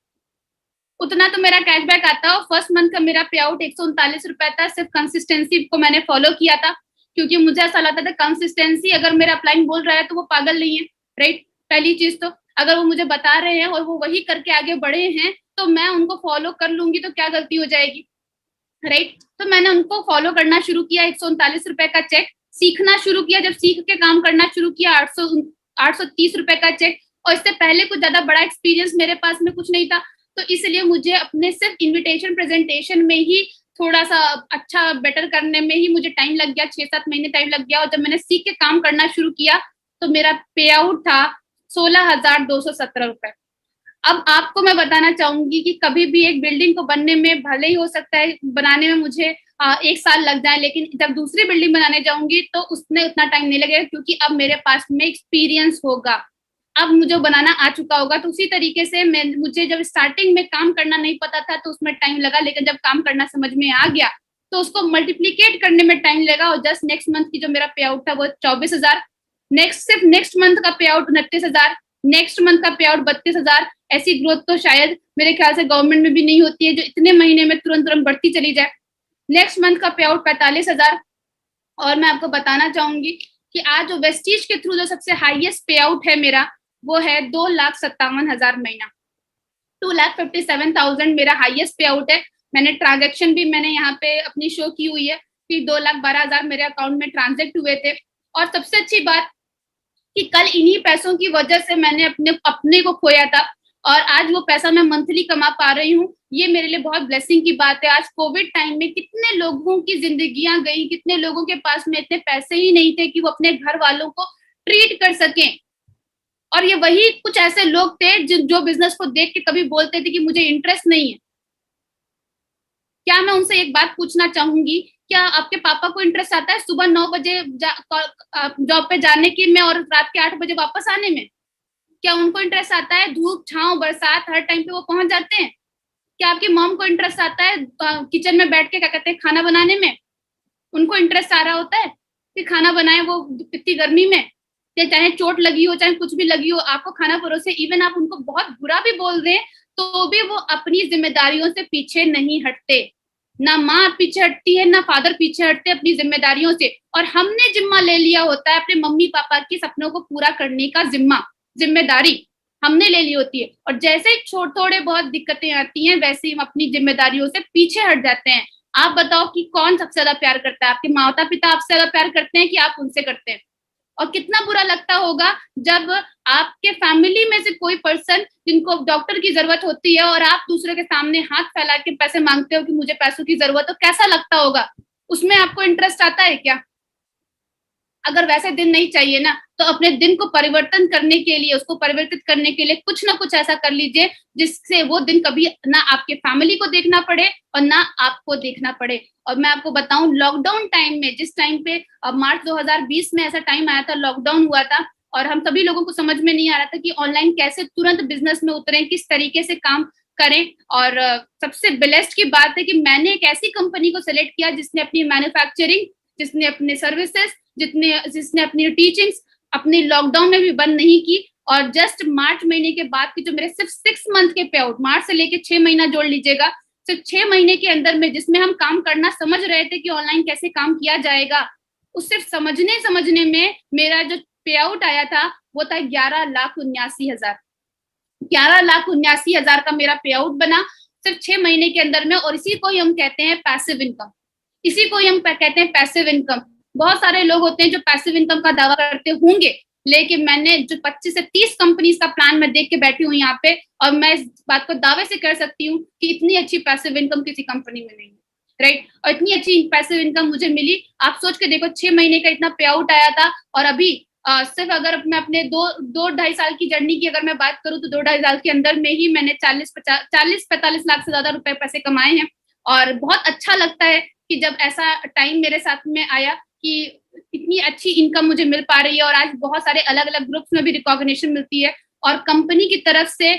उतना तो मेरा कैशबैक आता है। और फर्स्ट मंथ का मेरा पे आउट 139 रुपए था। सिर्फ कंसिस्टेंसी को मैंने फॉलो किया था, क्योंकि मुझे ऐसा लगता था कंसिस्टेंसी, अगर मेरा अपलाइन बोल रहा है तो वो पागल नहीं है, राइट। पहली चीज तो अगर वो मुझे बता रहे हैं और वो वही करके आगे बढ़े हैं तो मैं उनको फॉलो कर लूंगी, तो क्या गलती हो जाएगी, राइट। तो मैंने उनको फॉलो करना शुरू किया। 139 रुपए का चेक सीखना शुरू किया। जब सीख के काम करना शुरू किया 830 रुपए का चेक। और इससे पहले कुछ ज्यादा बड़ा एक्सपीरियंस मेरे पास में कुछ नहीं था, तो इसलिए मुझे अपने सिर्फ इनविटेशन प्रेजेंटेशन में ही थोड़ा सा अच्छा बेटर करने में ही मुझे टाइम लग गया, 6-7 महीने टाइम लग गया। और जब मैंने सीख के काम करना शुरू किया तो मेरा पे आउट था 16,217 रुपए। अब आपको मैं बताना चाहूंगी कि कभी भी एक बिल्डिंग को बनने में भले ही हो सकता है बनाने में मुझे 1 साल लग जाए, लेकिन जब दूसरी बिल्डिंग बनाने जाऊंगी तो उसमें उतना टाइम नहीं लगेगा, क्योंकि अब मेरे पास में एक्सपीरियंस होगा। अब मुझे बनाना आ चुका होगा। तो उसी तरीके से मुझे जब स्टार्टिंग में काम करना नहीं पता था तो उसमें टाइम लगा, लेकिन जब काम करना समझ में आ गया तो उसको मल्टीप्लीकेट करने में टाइम लगा, और जस्ट नेक्स्ट मंथ की जो मेरा पे आउट था वो 24,000, सिर्फ नेक्स्ट मंथ का पे आउट 29,000, नेक्स्ट मंथ का पे आउट 32,000। ऐसी ग्रोथ तो शायद मेरे ख्याल से गवर्नमेंट में भी नहीं होती है, जो इतने महीने में तुरंत तुरंत बढ़ती चली जाए। नेक्स्ट मंथ का पे आउट 45,000। और मैं आपको बताना चाहूंगी कि आज जो वेस्टीज के थ्रू जो सबसे हाईएस्ट पे आउट है मेरा, वो है 2,57,000 महीना। 2,57,000 मेरा हाईएस्ट पे आउट है। मैंने ट्रांजेक्शन भी मैंने यहाँ पे अपनी शो की हुई है कि 2,12,000 मेरे अकाउंट में ट्रांजेक्ट हुए थे। और सबसे अच्छी बात कि कल इन्हीं पैसों की वजह से मैंने अपने को खोया था, और आज वो पैसा मैं मंथली कमा पा रही हूँ। ये मेरे लिए बहुत ब्लेसिंग की बात है। आज कोविड टाइम में कितने लोगों की जिंदगियां गई, कितने लोगों के पास में इतने पैसे ही नहीं थे कि वो अपने घर वालों को ट्रीट कर सकें। और ये वही कुछ ऐसे लोग थे जो बिजनेस को देख के कभी बोलते थे कि मुझे इंटरेस्ट नहीं है। क्या मैं उनसे एक बात पूछना चाहूंगी, क्या आपके पापा को इंटरेस्ट आता है सुबह 9 बजे जॉब पे जाने की में और रात के 8 बजे वापस आने में? क्या उनको इंटरेस्ट आता है धूप छांव बरसात हर टाइम पे वो पहुंच जाते हैं? क्या आपकी मॉम को इंटरेस्ट आता है किचन में बैठ के क्या कहते हैं खाना बनाने में? उनको इंटरेस्ट आ रहा होता है कि खाना बनाए वो इतनी गर्मी में, चाहे चोट लगी हो चाहे कुछ भी लगी हो, आपको खाना परोसे, इवन आप उनको बहुत बुरा भी बोल दें तो भी वो अपनी जिम्मेदारियों से पीछे नहीं हटते। ना माँ पीछे हटती है ना फादर पीछे हटते अपनी जिम्मेदारियों से। और हमने जिम्मा ले लिया होता है अपने मम्मी पापा के सपनों को पूरा करने का जिम्मेदारी हमने ले ली होती है। और जैसे ही थोड़े बहुत दिक्कतें आती हैं वैसे ही हम अपनी जिम्मेदारियों से पीछे हट जाते हैं। आप बताओ कि कौन सबसे ज्यादा प्यार करता है? आपके माता पिता आपसे ज्यादा प्यार करते हैं कि आप उनसे करते हैं? और कितना बुरा लगता होगा जब आपके फैमिली में से कोई पर्सन जिनको डॉक्टर की जरूरत होती है और आप दूसरे के सामने हाथ फैला के पैसे मांगते हो कि मुझे पैसों की जरूरत, तो कैसा लगता होगा? उसमें आपको इंटरेस्ट आता है क्या? अगर वैसे दिन नहीं चाहिए ना तो अपने दिन को परिवर्तन करने के लिए, उसको परिवर्तित करने के लिए कुछ ना कुछ ऐसा कर लीजिए जिससे वो दिन कभी ना आपके फैमिली को देखना पड़े और ना आपको देखना पड़े। और मैं आपको बताऊं लॉकडाउन टाइम में, जिस टाइम पे मार्च 2020 में ऐसा टाइम आया था, लॉकडाउन हुआ था और हम सभी लोगों को समझ में नहीं आ रहा था कि ऑनलाइन कैसे तुरंत बिजनेस में उतरे, किस तरीके से काम करें। और सबसे बेस्ट की बात है कि मैंने एक ऐसी कंपनी को सिलेक्ट किया जिसने अपनी मैन्युफैक्चरिंग, जिसने अपने सर्विसेज, जिसने अपनी टीचिंग्स अपनी लॉकडाउन में भी बंद नहीं की। और जस्ट मार्च महीने के बाद की जो मेरे सिर्फ 6 मंथ के पे आउट, मार्च से लेके 6 महीना जोड़ लीजिएगा, सिर्फ 6 महीने के अंदर में जिसमें हम काम करना समझ रहे थे कि ऑनलाइन कैसे काम किया जाएगा, उस सिर्फ समझने में मेरा जो पे आउट आया था वो था 11,79,000। 11,79,000 का मेरा पे आउट बना सिर्फ 6 महीने के अंदर में। और इसी को ही हम कहते हैं पैसिव इनकम, इसी को ही हम कहते हैं पैसिव इनकम। बहुत सारे लोग होते हैं जो पैसिव इनकम का दावा करते होंगे, लेकिन मैंने जो 25 से 30 कंपनीज का प्लान मैं देख के बैठी हूँ यहाँ पे, और मैं इस बात को दावे से कर सकती हूँ कि इतनी अच्छी पैसिव इनकम किसी कंपनी में नहीं है, राइट। और इतनी अच्छी पैसिव इनकम मुझे मिली। आप सोच के देखो 6 महीने का इतना पे आउट आया था, और अभी सिर्फ अगर मैं अपने 2-2.5 साल की जर्नी की अगर मैं बात करूँ तो 2-2.5 साल के अंदर में ही मैंने 40-45 लाख से ज्यादा रुपए पैसे कमाए हैं। और बहुत अच्छा लगता है कि जब ऐसा टाइम मेरे साथ में आया कि इतनी अच्छी इनकम मुझे मिल पा रही है। और आज बहुत सारे अलग अलग ग्रुप्स में भी रिकॉग्निशन मिलती है, और कंपनी की तरफ से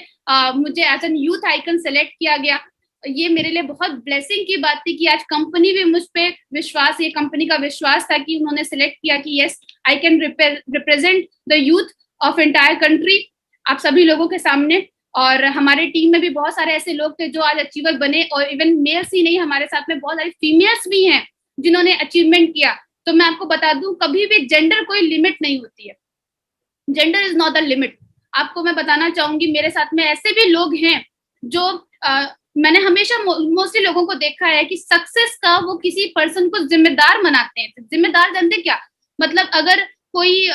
मुझे as an youth icon select किया गया। ये मेरे लिए बहुत ब्लेसिंग की बात थी कि आज कंपनी भी मुझ पे विश्वास, ये कंपनी का विश्वास था कि उन्होंने सेलेक्ट किया कि yes I can represent the youth of entire country आप सभी लोगों के सामने। और हमारे टीम में भी बहुत सारे ऐसे लोग थे जो आज अचीवर बने, और इवन मेल्स ही नहीं, हमारे साथ में बहुत सारी फीमेल्स भी हैं जिन्होंने अचीवमेंट किया। तो मैं आपको बता दूं कभी भी जेंडर कोई लिमिट नहीं होती है, gender is not the limit. आपको मैं बताना चाहूंगी मेरे साथ में ऐसे भी लोग हैं जो मैंने हमेशा मोस्टली लोगों को देखा है कि सक्सेस का वो किसी पर्सन को जिम्मेदार बनाते हैं। जिम्मेदार जानते क्या मतलब? अगर कोई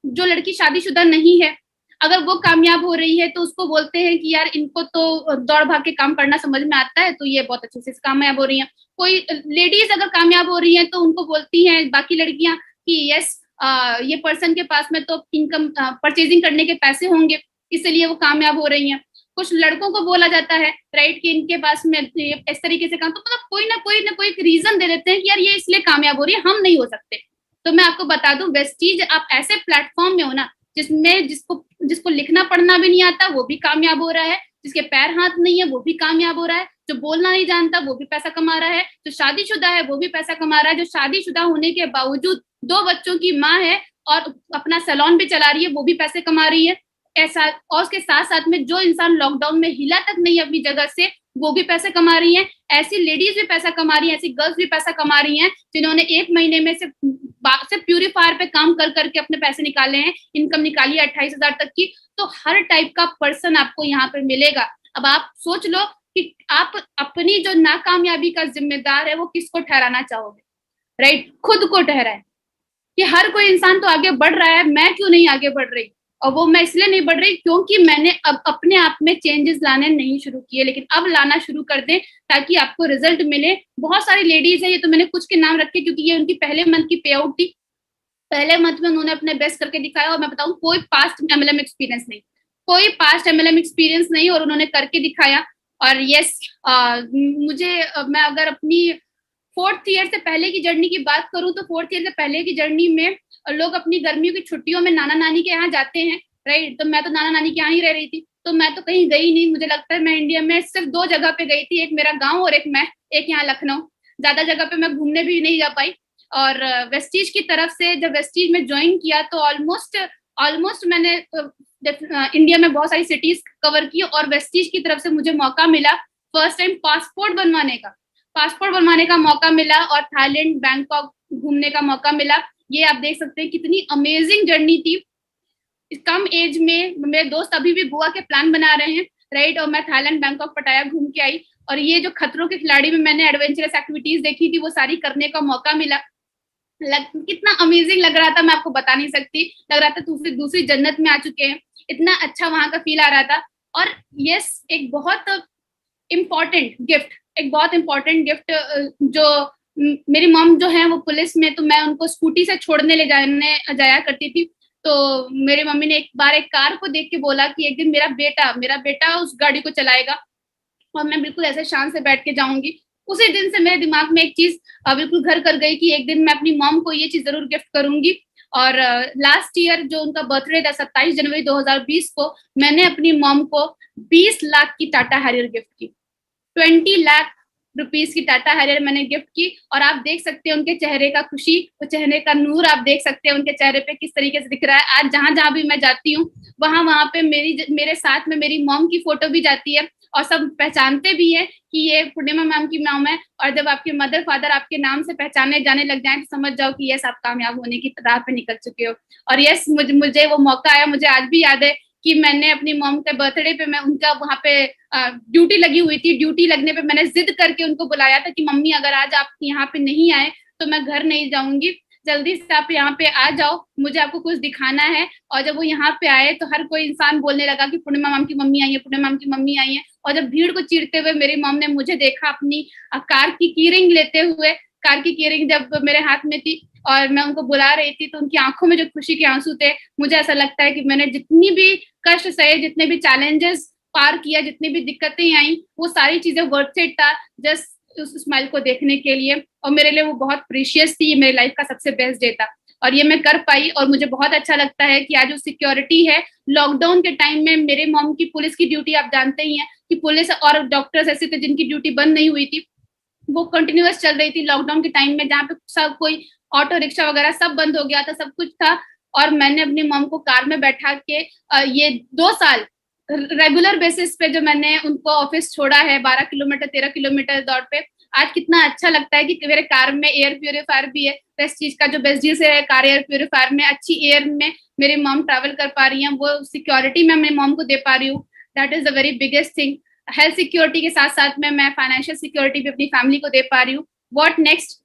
जो लड़की शादीशुदा नहीं है अगर वो कामयाब हो रही है तो उसको बोलते हैं कि यार इनको तो दौड़ भाग के काम करना समझ में आता है, तो ये बहुत अच्छे से कामयाब हो रही हैं। कोई लेडीज अगर कामयाब हो रही हैं तो उनको बोलती हैं बाकी लड़कियां कि यस ये पर्सन के पास में तो इनकम परचेजिंग करने के पैसे होंगे इसलिए वो कामयाब हो रही हैं। कुछ लड़कों को बोला जाता है राइट कि इनके पास में इस तरीके से काम, तो मतलब कोई ना कोई रीजन दे देते हैं कि यार ये इसलिए कामयाब हो रही है, हम नहीं हो सकते। तो मैं आपको बता दूं वेस्टीज आप ऐसे प्लेटफॉर्म में हो ना जिसमें जिसको लिखना पढ़ना भी नहीं आता वो भी कामयाब हो रहा है, जिसके पैर हाथ नहीं है वो भी कामयाब हो रहा है, जो बोलना नहीं जानता वो भी पैसा कमा रहा है, जो शादीशुदा है वो भी पैसा कमा रहा है, जो शादीशुदा होने के बावजूद 2 बच्चों की माँ है और अपना सैलून भी चला रही है वो भी पैसे कमा रही है। ऐसा, और उसके साथ साथ में जो इंसान लॉकडाउन में हिला तक नहीं अपनी जगह से वो भी पैसे कमा रही हैं। ऐसी लेडीज भी पैसा कमा रही हैं, ऐसी गर्ल्स भी पैसा कमा रही हैं जिन्होंने 1 महीने में से प्यूरीफायर पे काम कर करके अपने पैसे निकाले हैं, इनकम निकाली है 28,000 तक की। तो हर टाइप का पर्सन आपको यहाँ पर मिलेगा। अब आप सोच लो कि आप अपनी जो नाकामयाबी का जिम्मेदार है वो किसको ठहराना चाहोगे, राइट? खुद को ठहराए कि हर कोई इंसान तो आगे बढ़ रहा है, मैं क्यों नहीं आगे बढ़ रही? और वो मैं इसलिए नहीं बढ़ रही क्योंकि मैंने अब अपने आप में चेंजेस लाने नहीं शुरू किए, लेकिन अब लाना शुरू कर दें ताकि आपको रिजल्ट मिले। बहुत सारी लेडीज है, ये तो मैंने कुछ के नाम रखे क्योंकि ये उनकी पहले मंथ की पे आउट थी। पहले मंथ में उन्होंने अपने बेस्ट करके दिखाया और मैं बताऊं कोई पास्ट एमएलएम एक्सपीरियंस नहीं, कोई पास्ट एमएलएम एक्सपीरियंस नहीं, और उन्होंने करके दिखाया। और यस, मैं अगर अपनी 4th ईयर से पहले की जर्नी की बात करूं तो 4th ईयर से पहले की जर्नी में लोग अपनी गर्मियों की छुट्टियों में नाना नानी के यहाँ जाते हैं, राइट? तो मैं तो नाना नानी के यहाँ ही रह रही थी, तो मैं तो कहीं गई नहीं। मुझे लगता है मैं इंडिया में सिर्फ 2 जगह पे गई थी, एक मेरा गाँव और एक यहाँ लखनऊ। ज्यादा जगह पे मैं घूमने भी नहीं जा पाई। और वेस्टीज की तरफ से जब वेस्टीज में ज्वाइन किया तो ऑलमोस्ट मैंने इंडिया में बहुत सारी सिटीज कवर की और वेस्टीज की तरफ से मुझे मौका मिला फर्स्ट टाइम पासपोर्ट बनवाने का मौका मिला और थाईलैंड, बैंकॉक घूमने का मौका मिला। ये आप देख सकते हैं कितनी अमेजिंग जर्नी थी। कम एज में मेरे दोस्त अभी भी गोवा के प्लान बना रहे हैं, राइट? और मैं थाईलैंड, बैंकॉक, पटाया घूम के आई। और ये जो खतरों के खिलाड़ी में मैंने एडवेंचरस एक्टिविटीज देखी थी वो सारी करने का मौका मिला। कितना अमेजिंग लग रहा था, मैं आपको बता नहीं सकती। लग रहा था दूसरी जन्नत में आ चुके हैं, इतना अच्छा वहां का फील आ रहा था। और यस, एक बहुत इम्पोर्टेंट गिफ्ट जो मेरी मॉम जो है वो पुलिस में, तो मैं उनको स्कूटी से छोड़ने ले जाया करती थी। तो मेरी मम्मी ने एक बार एक कार को देख के बोला कि एक दिन मेरा बेटा उस गाड़ी को चलाएगा और मैं बिल्कुल ऐसे शान से बैठ के जाऊंगी। उसी दिन से मेरे दिमाग में एक चीज बिल्कुल घर कर गई कि एक दिन मैं अपनी मॉम को ये चीज जरूर गिफ्ट करूंगी। और लास्ट ईयर जो उनका बर्थडे था 27 जनवरी 2020 को, मैंने अपनी मॉम को 20 लाख की टाटा हैरियर गिफ्ट की, 20 लाख रुपीस की टाटा हैरियर मैंने गिफ्ट की। और आप देख सकते हैं उनके चेहरे का खुशी, वो चेहरे का नूर आप देख सकते हैं उनके चेहरे पे किस तरीके से दिख रहा है। आज जहां भी मैं जाती हूँ वहां पे मेरे साथ में मेरी मॉम की फोटो भी जाती है और सब पहचानते भी है कि ये पूर्णिमा मैम की मॉम है। और जब आपके मदर फादर आपके नाम से पहचाने जाने लग जाए तो समझ जाओ कि यस, आप कामयाब होने की राह पे निकल चुके हो। और यस, मुझे वो मौका आया, मुझे आज भी याद है कि मैंने अपनी मॉम के बर्थडे पे, मैं उनका वहां पे ड्यूटी लगी हुई थी, ड्यूटी लगने पे मैंने जिद करके उनको बुलाया था कि मम्मी अगर आज आप यहाँ पे नहीं आए तो मैं घर नहीं जाऊंगी, जल्दी से आप यहाँ पे आ जाओ, मुझे आपको कुछ दिखाना है। और जब वो यहाँ पे आए तो हर कोई इंसान बोलने लगा कि पूर्णिमा मैम की मम्मी आई है, पूर्णिमा मैम की मम्मी आई है। और जब भीड़ को चीरते हुए मेरी मॉम ने मुझे देखा अपनी कार की कीरिंग लेते हुए, कार की कीरिंग जब मेरे हाथ में थी और मैं उनको बुला रही थी, तो उनकी आंखों में जो खुशी के आंसू थे, मुझे ऐसा लगता है कि मैंने जितनी भी कष्ट सहे, जितने भी चैलेंजेस पार किया, जितनी भी दिक्कतें आई, वो सारी चीजें वर्थ इट था जस्ट उस स्माइल को देखने के लिए। और मेरे लिए वो बहुत प्रीशियस थी, मेरी लाइफ का सबसे बेस्ट डे था और ये मैं कर पाई। और मुझे बहुत अच्छा लगता है कि आज जो सिक्योरिटी है, लॉकडाउन के टाइम में मेरे मॉम की पुलिस की ड्यूटी, आप जानते ही हैं कि पुलिस और डॉक्टर्स ऐसे थे जिनकी ड्यूटी बंद नहीं हुई थी, वो कंटिन्यूअस चल रही थी लॉकडाउन के टाइम में, जहाँ पे सब कोई ऑटो रिक्शा वगैरह सब बंद हो गया था, सब कुछ था। और मैंने अपनी मॉम को कार में बैठा के ये 2 साल रेगुलर बेसिस पे जो मैंने उनको ऑफिस छोड़ा है, 12 किलोमीटर 13 किलोमीटर दौड़ पे, आज कितना अच्छा लगता है कि मेरे कार में एयर प्यूरिफायर भी है। प्रेस्टीज का जो बेस्ट डील है कार एयर प्यूरिफायर में, अच्छी एयर में मेरी मॉम ट्रैवल कर पा रही है, वो सिक्योरिटी मैं अपनी मॉम को दे पा रही हूँ। That is the very biggest thing. Health security के साथ साथ में मैं फाइनेंशियल सिक्योरिटी भी अपनी फैमिली को दे पा रही हूँ। What next?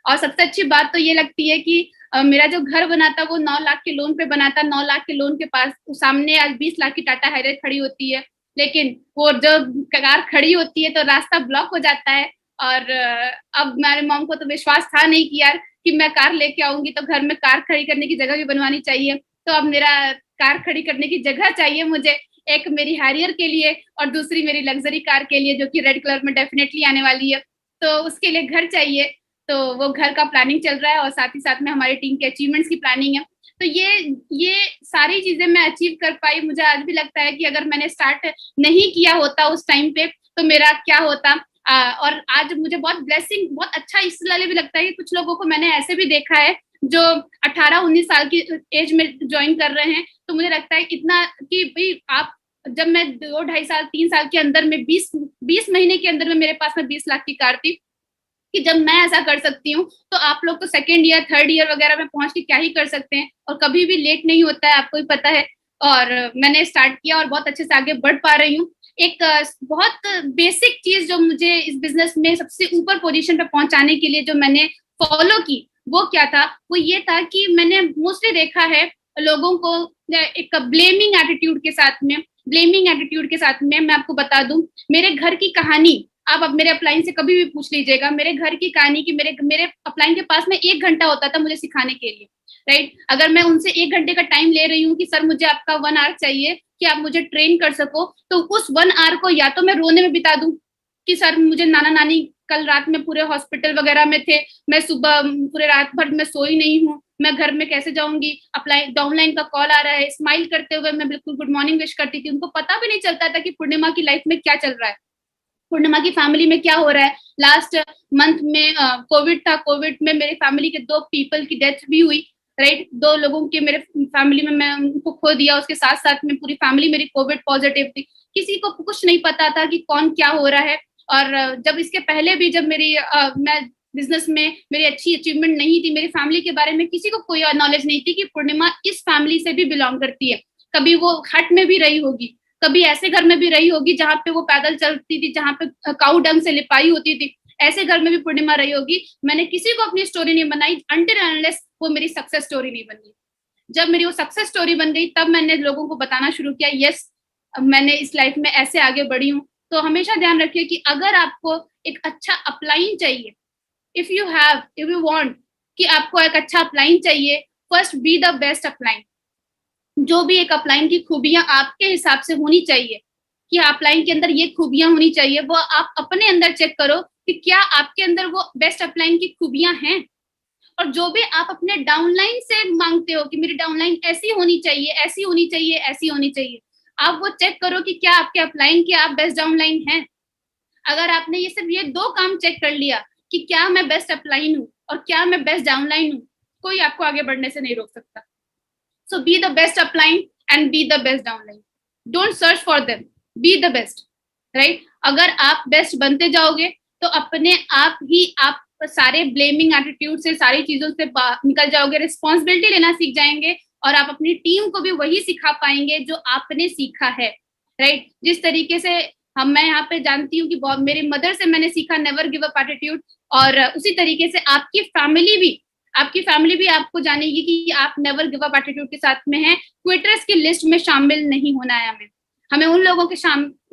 और सबसे अच्छी बात तो ये लगती है कि मेरा जो घर बना था वो 9 लाख के लोन पे बना था। 9 लाख के लोन के पास सामने आज 20 लाख की टाटा हैरियर खड़ी होती है, लेकिन वो जो कार खड़ी होती है तो रास्ता ब्लॉक हो जाता है। और अब मेरे मॉम को तो विश्वास था नहीं कि यार कि मैं कार लेके आऊंगी तो घर में कार खड़ी करने की जगह भी बनवानी चाहिए। तो अब मेरा कार खड़ी करने की जगह चाहिए मुझे, एक मेरी हैरियर के लिए और दूसरी मेरी लग्जरी कार के लिए जो कि रेड कलर में डेफिनेटली आने वाली है। तो उसके लिए घर चाहिए, तो वो घर का प्लानिंग चल रहा है और साथ ही साथ में हमारी टीम के अचीवमेंट्स की प्लानिंग है। तो ये सारी चीजें मैं अचीव कर पाई। मुझे आज भी लगता है कि अगर मैंने स्टार्ट नहीं किया होता उस टाइम पे तो मेरा क्या होता। और आज मुझे बहुत ब्लेसिंग, बहुत अच्छा इसलिए भी लगता है कि कुछ लोगों को मैंने ऐसे भी देखा है जो 18-19 साल की एज में ज्वाइन कर रहे हैं। तो मुझे लगता है इतना कि भाई आप, जब मैं 2-2.5 साल 3 साल के अंदर में 20 महीने के अंदर में मेरे पास में 20 लाख की कार थी, कि जब मैं ऐसा कर सकती हूँ तो आप लोग तो सेकेंड ईयर थर्ड ईयर वगैरह में पहुंच के क्या ही कर सकते हैं। और कभी भी लेट नहीं होता है, आपको भी पता है। और मैंने स्टार्ट किया और बहुत अच्छे से आगे बढ़ पा रही हूँ। एक बहुत बेसिक चीज जो मुझे इस बिजनेस में सबसे ऊपर पोजीशन पे पहुंचाने के लिए जो मैंने फॉलो की, वो क्या था, वो ये था कि मैंने मोस्टली देखा है लोगों को एक ब्लेमिंग एटीट्यूड के साथ में, मैं आपको बता दूं, मेरे घर की कहानी आप अब मेरे अपलाइन से कभी भी पूछ लीजिएगा, मेरे घर की कहानी की मेरे अपलाइन के पास में 1 घंटा होता था मुझे सिखाने के लिए, राइट। अगर मैं उनसे 1 घंटे का टाइम ले रही हूँ कि सर मुझे आपका 1 आवर चाहिए कि आप मुझे ट्रेन कर सको, तो उस 1 आवर को या तो मैं रोने में बिता दूं कि सर मुझे नाना नानी कल रात में पूरे हॉस्पिटल वगैरह में थे, मैं सुबह पूरे रात भर मैं सोई नहीं हूँ, मैं घर में कैसे जाऊंगी, अप्लाई डाउनलाइन का कॉल आ रहा है, स्माइल करते हुए मैं बिल्कुल गुड मॉर्निंग विश करती थी। उनको पता भी नहीं चलता था कि पूर्णिमा की लाइफ में क्या चल रहा है, पूर्णिमा की फैमिली में क्या हो रहा है। लास्ट मंथ में कोविड था, कोविड में मेरी फैमिली के 2 पीपल की डेथ भी हुई, राइट। 2 लोगों के मेरे फैमिली में मैं उनको खो दिया, उसके साथ साथ में पूरी फैमिली मेरी कोविड पॉजिटिव थी। किसी को कुछ नहीं पता था कि कौन क्या हो रहा है। और जब इसके पहले भी जब मैं बिजनेस में मेरी अच्छी अचीवमेंट नहीं थी, मेरी फैमिली के बारे में किसी को कोई नॉलेज नहीं थी कि पूर्णिमा इस फैमिली से भी बिलोंग करती है। कभी वो हट में भी रही होगी, कभी ऐसे घर में भी रही होगी जहाँ पे वो पैदल चलती थी, जहाँ पे काऊ डंग से लिपाई होती थी, ऐसे घर में भी पूर्णिमा रही होगी। मैंने किसी को अपनी स्टोरी नहीं बनाई अनटिल अनलेस वो मेरी सक्सेस स्टोरी नहीं बनी। जब मेरी वो सक्सेस स्टोरी बन गई तब मैंने लोगों को बताना शुरू किया, यस मैंने इस लाइफ में ऐसे आगे बढ़ी हूँ। तो हमेशा ध्यान रखिए कि अगर आपको एक अच्छा अपलाइन चाहिए, इफ यू वांट कि आपको एक अच्छा अपलाइन चाहिए, first be the best upline. जो भी एक अपलाइन की खूबियां आपके हिसाब से होनी चाहिए कि अपलाइन के अंदर ये खूबियां होनी चाहिए, वो आप अपने अंदर चेक करो कि क्या आपके अंदर वो बेस्ट अपलाइन की खूबियां हैं। और जो भी आप अपने डाउनलाइन से मांगते हो कि मेरी डाउनलाइन ऐसी होनी चाहिए, ऐसी होनी चाहिए, ऐसी होनी चाहिए, आप वो चेक करो कि क्या आपके अपलाइन के आप बेस्ट डाउनलाइन हैं। अगर आपने ये सिर्फ ये 2 काम चेक कर लिया कि क्या मैं बेस्ट अपलाइन हूँ और क्या मैं बेस्ट डाउनलाइन हूँ, कोई आपको आगे बढ़ने से नहीं रोक सकता। So be the best upline and be the best downline. Don't search for them. Be the best, right? अगर आप बेस्ट बनते जाओगे तो अपने आप ही आप सारे ब्लेमिंग एटीट्यूड से, सारी चीजों से निकल जाओगे, रिस्पॉन्सिबिलिटी लेना सीख जाएंगे और आप अपनी टीम को भी वही सिखा पाएंगे जो आपने सीखा है, राइट। जिस तरीके से मैं यहाँ पे जानती हूँ कि मेरी मदर से मैंने सीखा नेवर गिव अप एटीट्यूड, और उसी तरीके से आपकी फैमिली भी आपको जानेगी कि आप नेवर गिव अप एटीट्यूड के साथ में हैं। क्विटर्स की लिस्ट में शामिल नहीं होना है, हमें उन लोगों के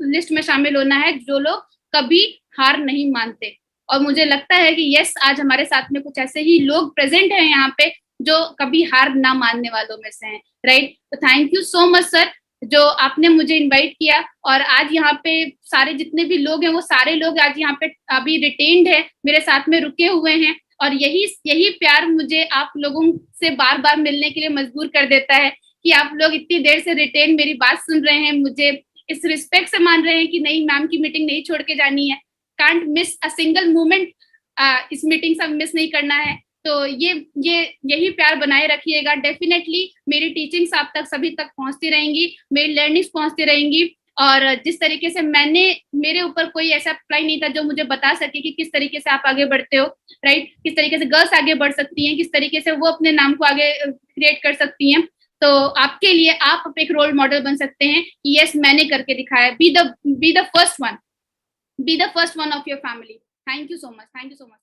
लिस्ट में शामिल होना है जो लोग कभी हार नहीं मानते। और मुझे लगता है कि यस, आज हमारे साथ में कुछ ऐसे ही लोग प्रेजेंट हैं यहाँ पे जो कभी हार ना मानने वालों में से हैं, राइट। तो thank you so much sir, जो आपने मुझे इनवाइट किया। और आज यहाँ पे सारे जितने भी लोग हैं वो सारे लोग आज यहाँ पे अभी रिटेन्ड है, मेरे साथ में रुके हुए हैं। और यही प्यार मुझे आप लोगों से बार बार मिलने के लिए मजबूर कर देता है कि आप लोग इतनी देर से रिटेन मेरी बात सुन रहे हैं, मुझे इस रिस्पेक्ट से मान रहे हैं कि नहीं, मैम की मीटिंग नहीं छोड़ के जानी है, can't miss a single moment, इस मीटिंग से मिस नहीं करना है। तो यही प्यार बनाए रखिएगा। डेफिनेटली मेरी टीचिंग्स आप तक सभी तक पहुंचती रहेंगी, मेरी लर्निंग्स पहुंचती रहेंगी। और जिस तरीके से मेरे ऊपर कोई ऐसा अप्लाई नहीं था जो मुझे बता सके कि किस तरीके से आप आगे बढ़ते हो, राइट, किस तरीके से गर्ल्स आगे बढ़ सकती हैं, किस तरीके से वो अपने नाम को आगे क्रिएट कर सकती हैं। तो आपके लिए आप एक रोल मॉडल बन सकते हैं कि यस मैंने करके दिखाया। Be the first one of your family. Thank you so much, thank you so much.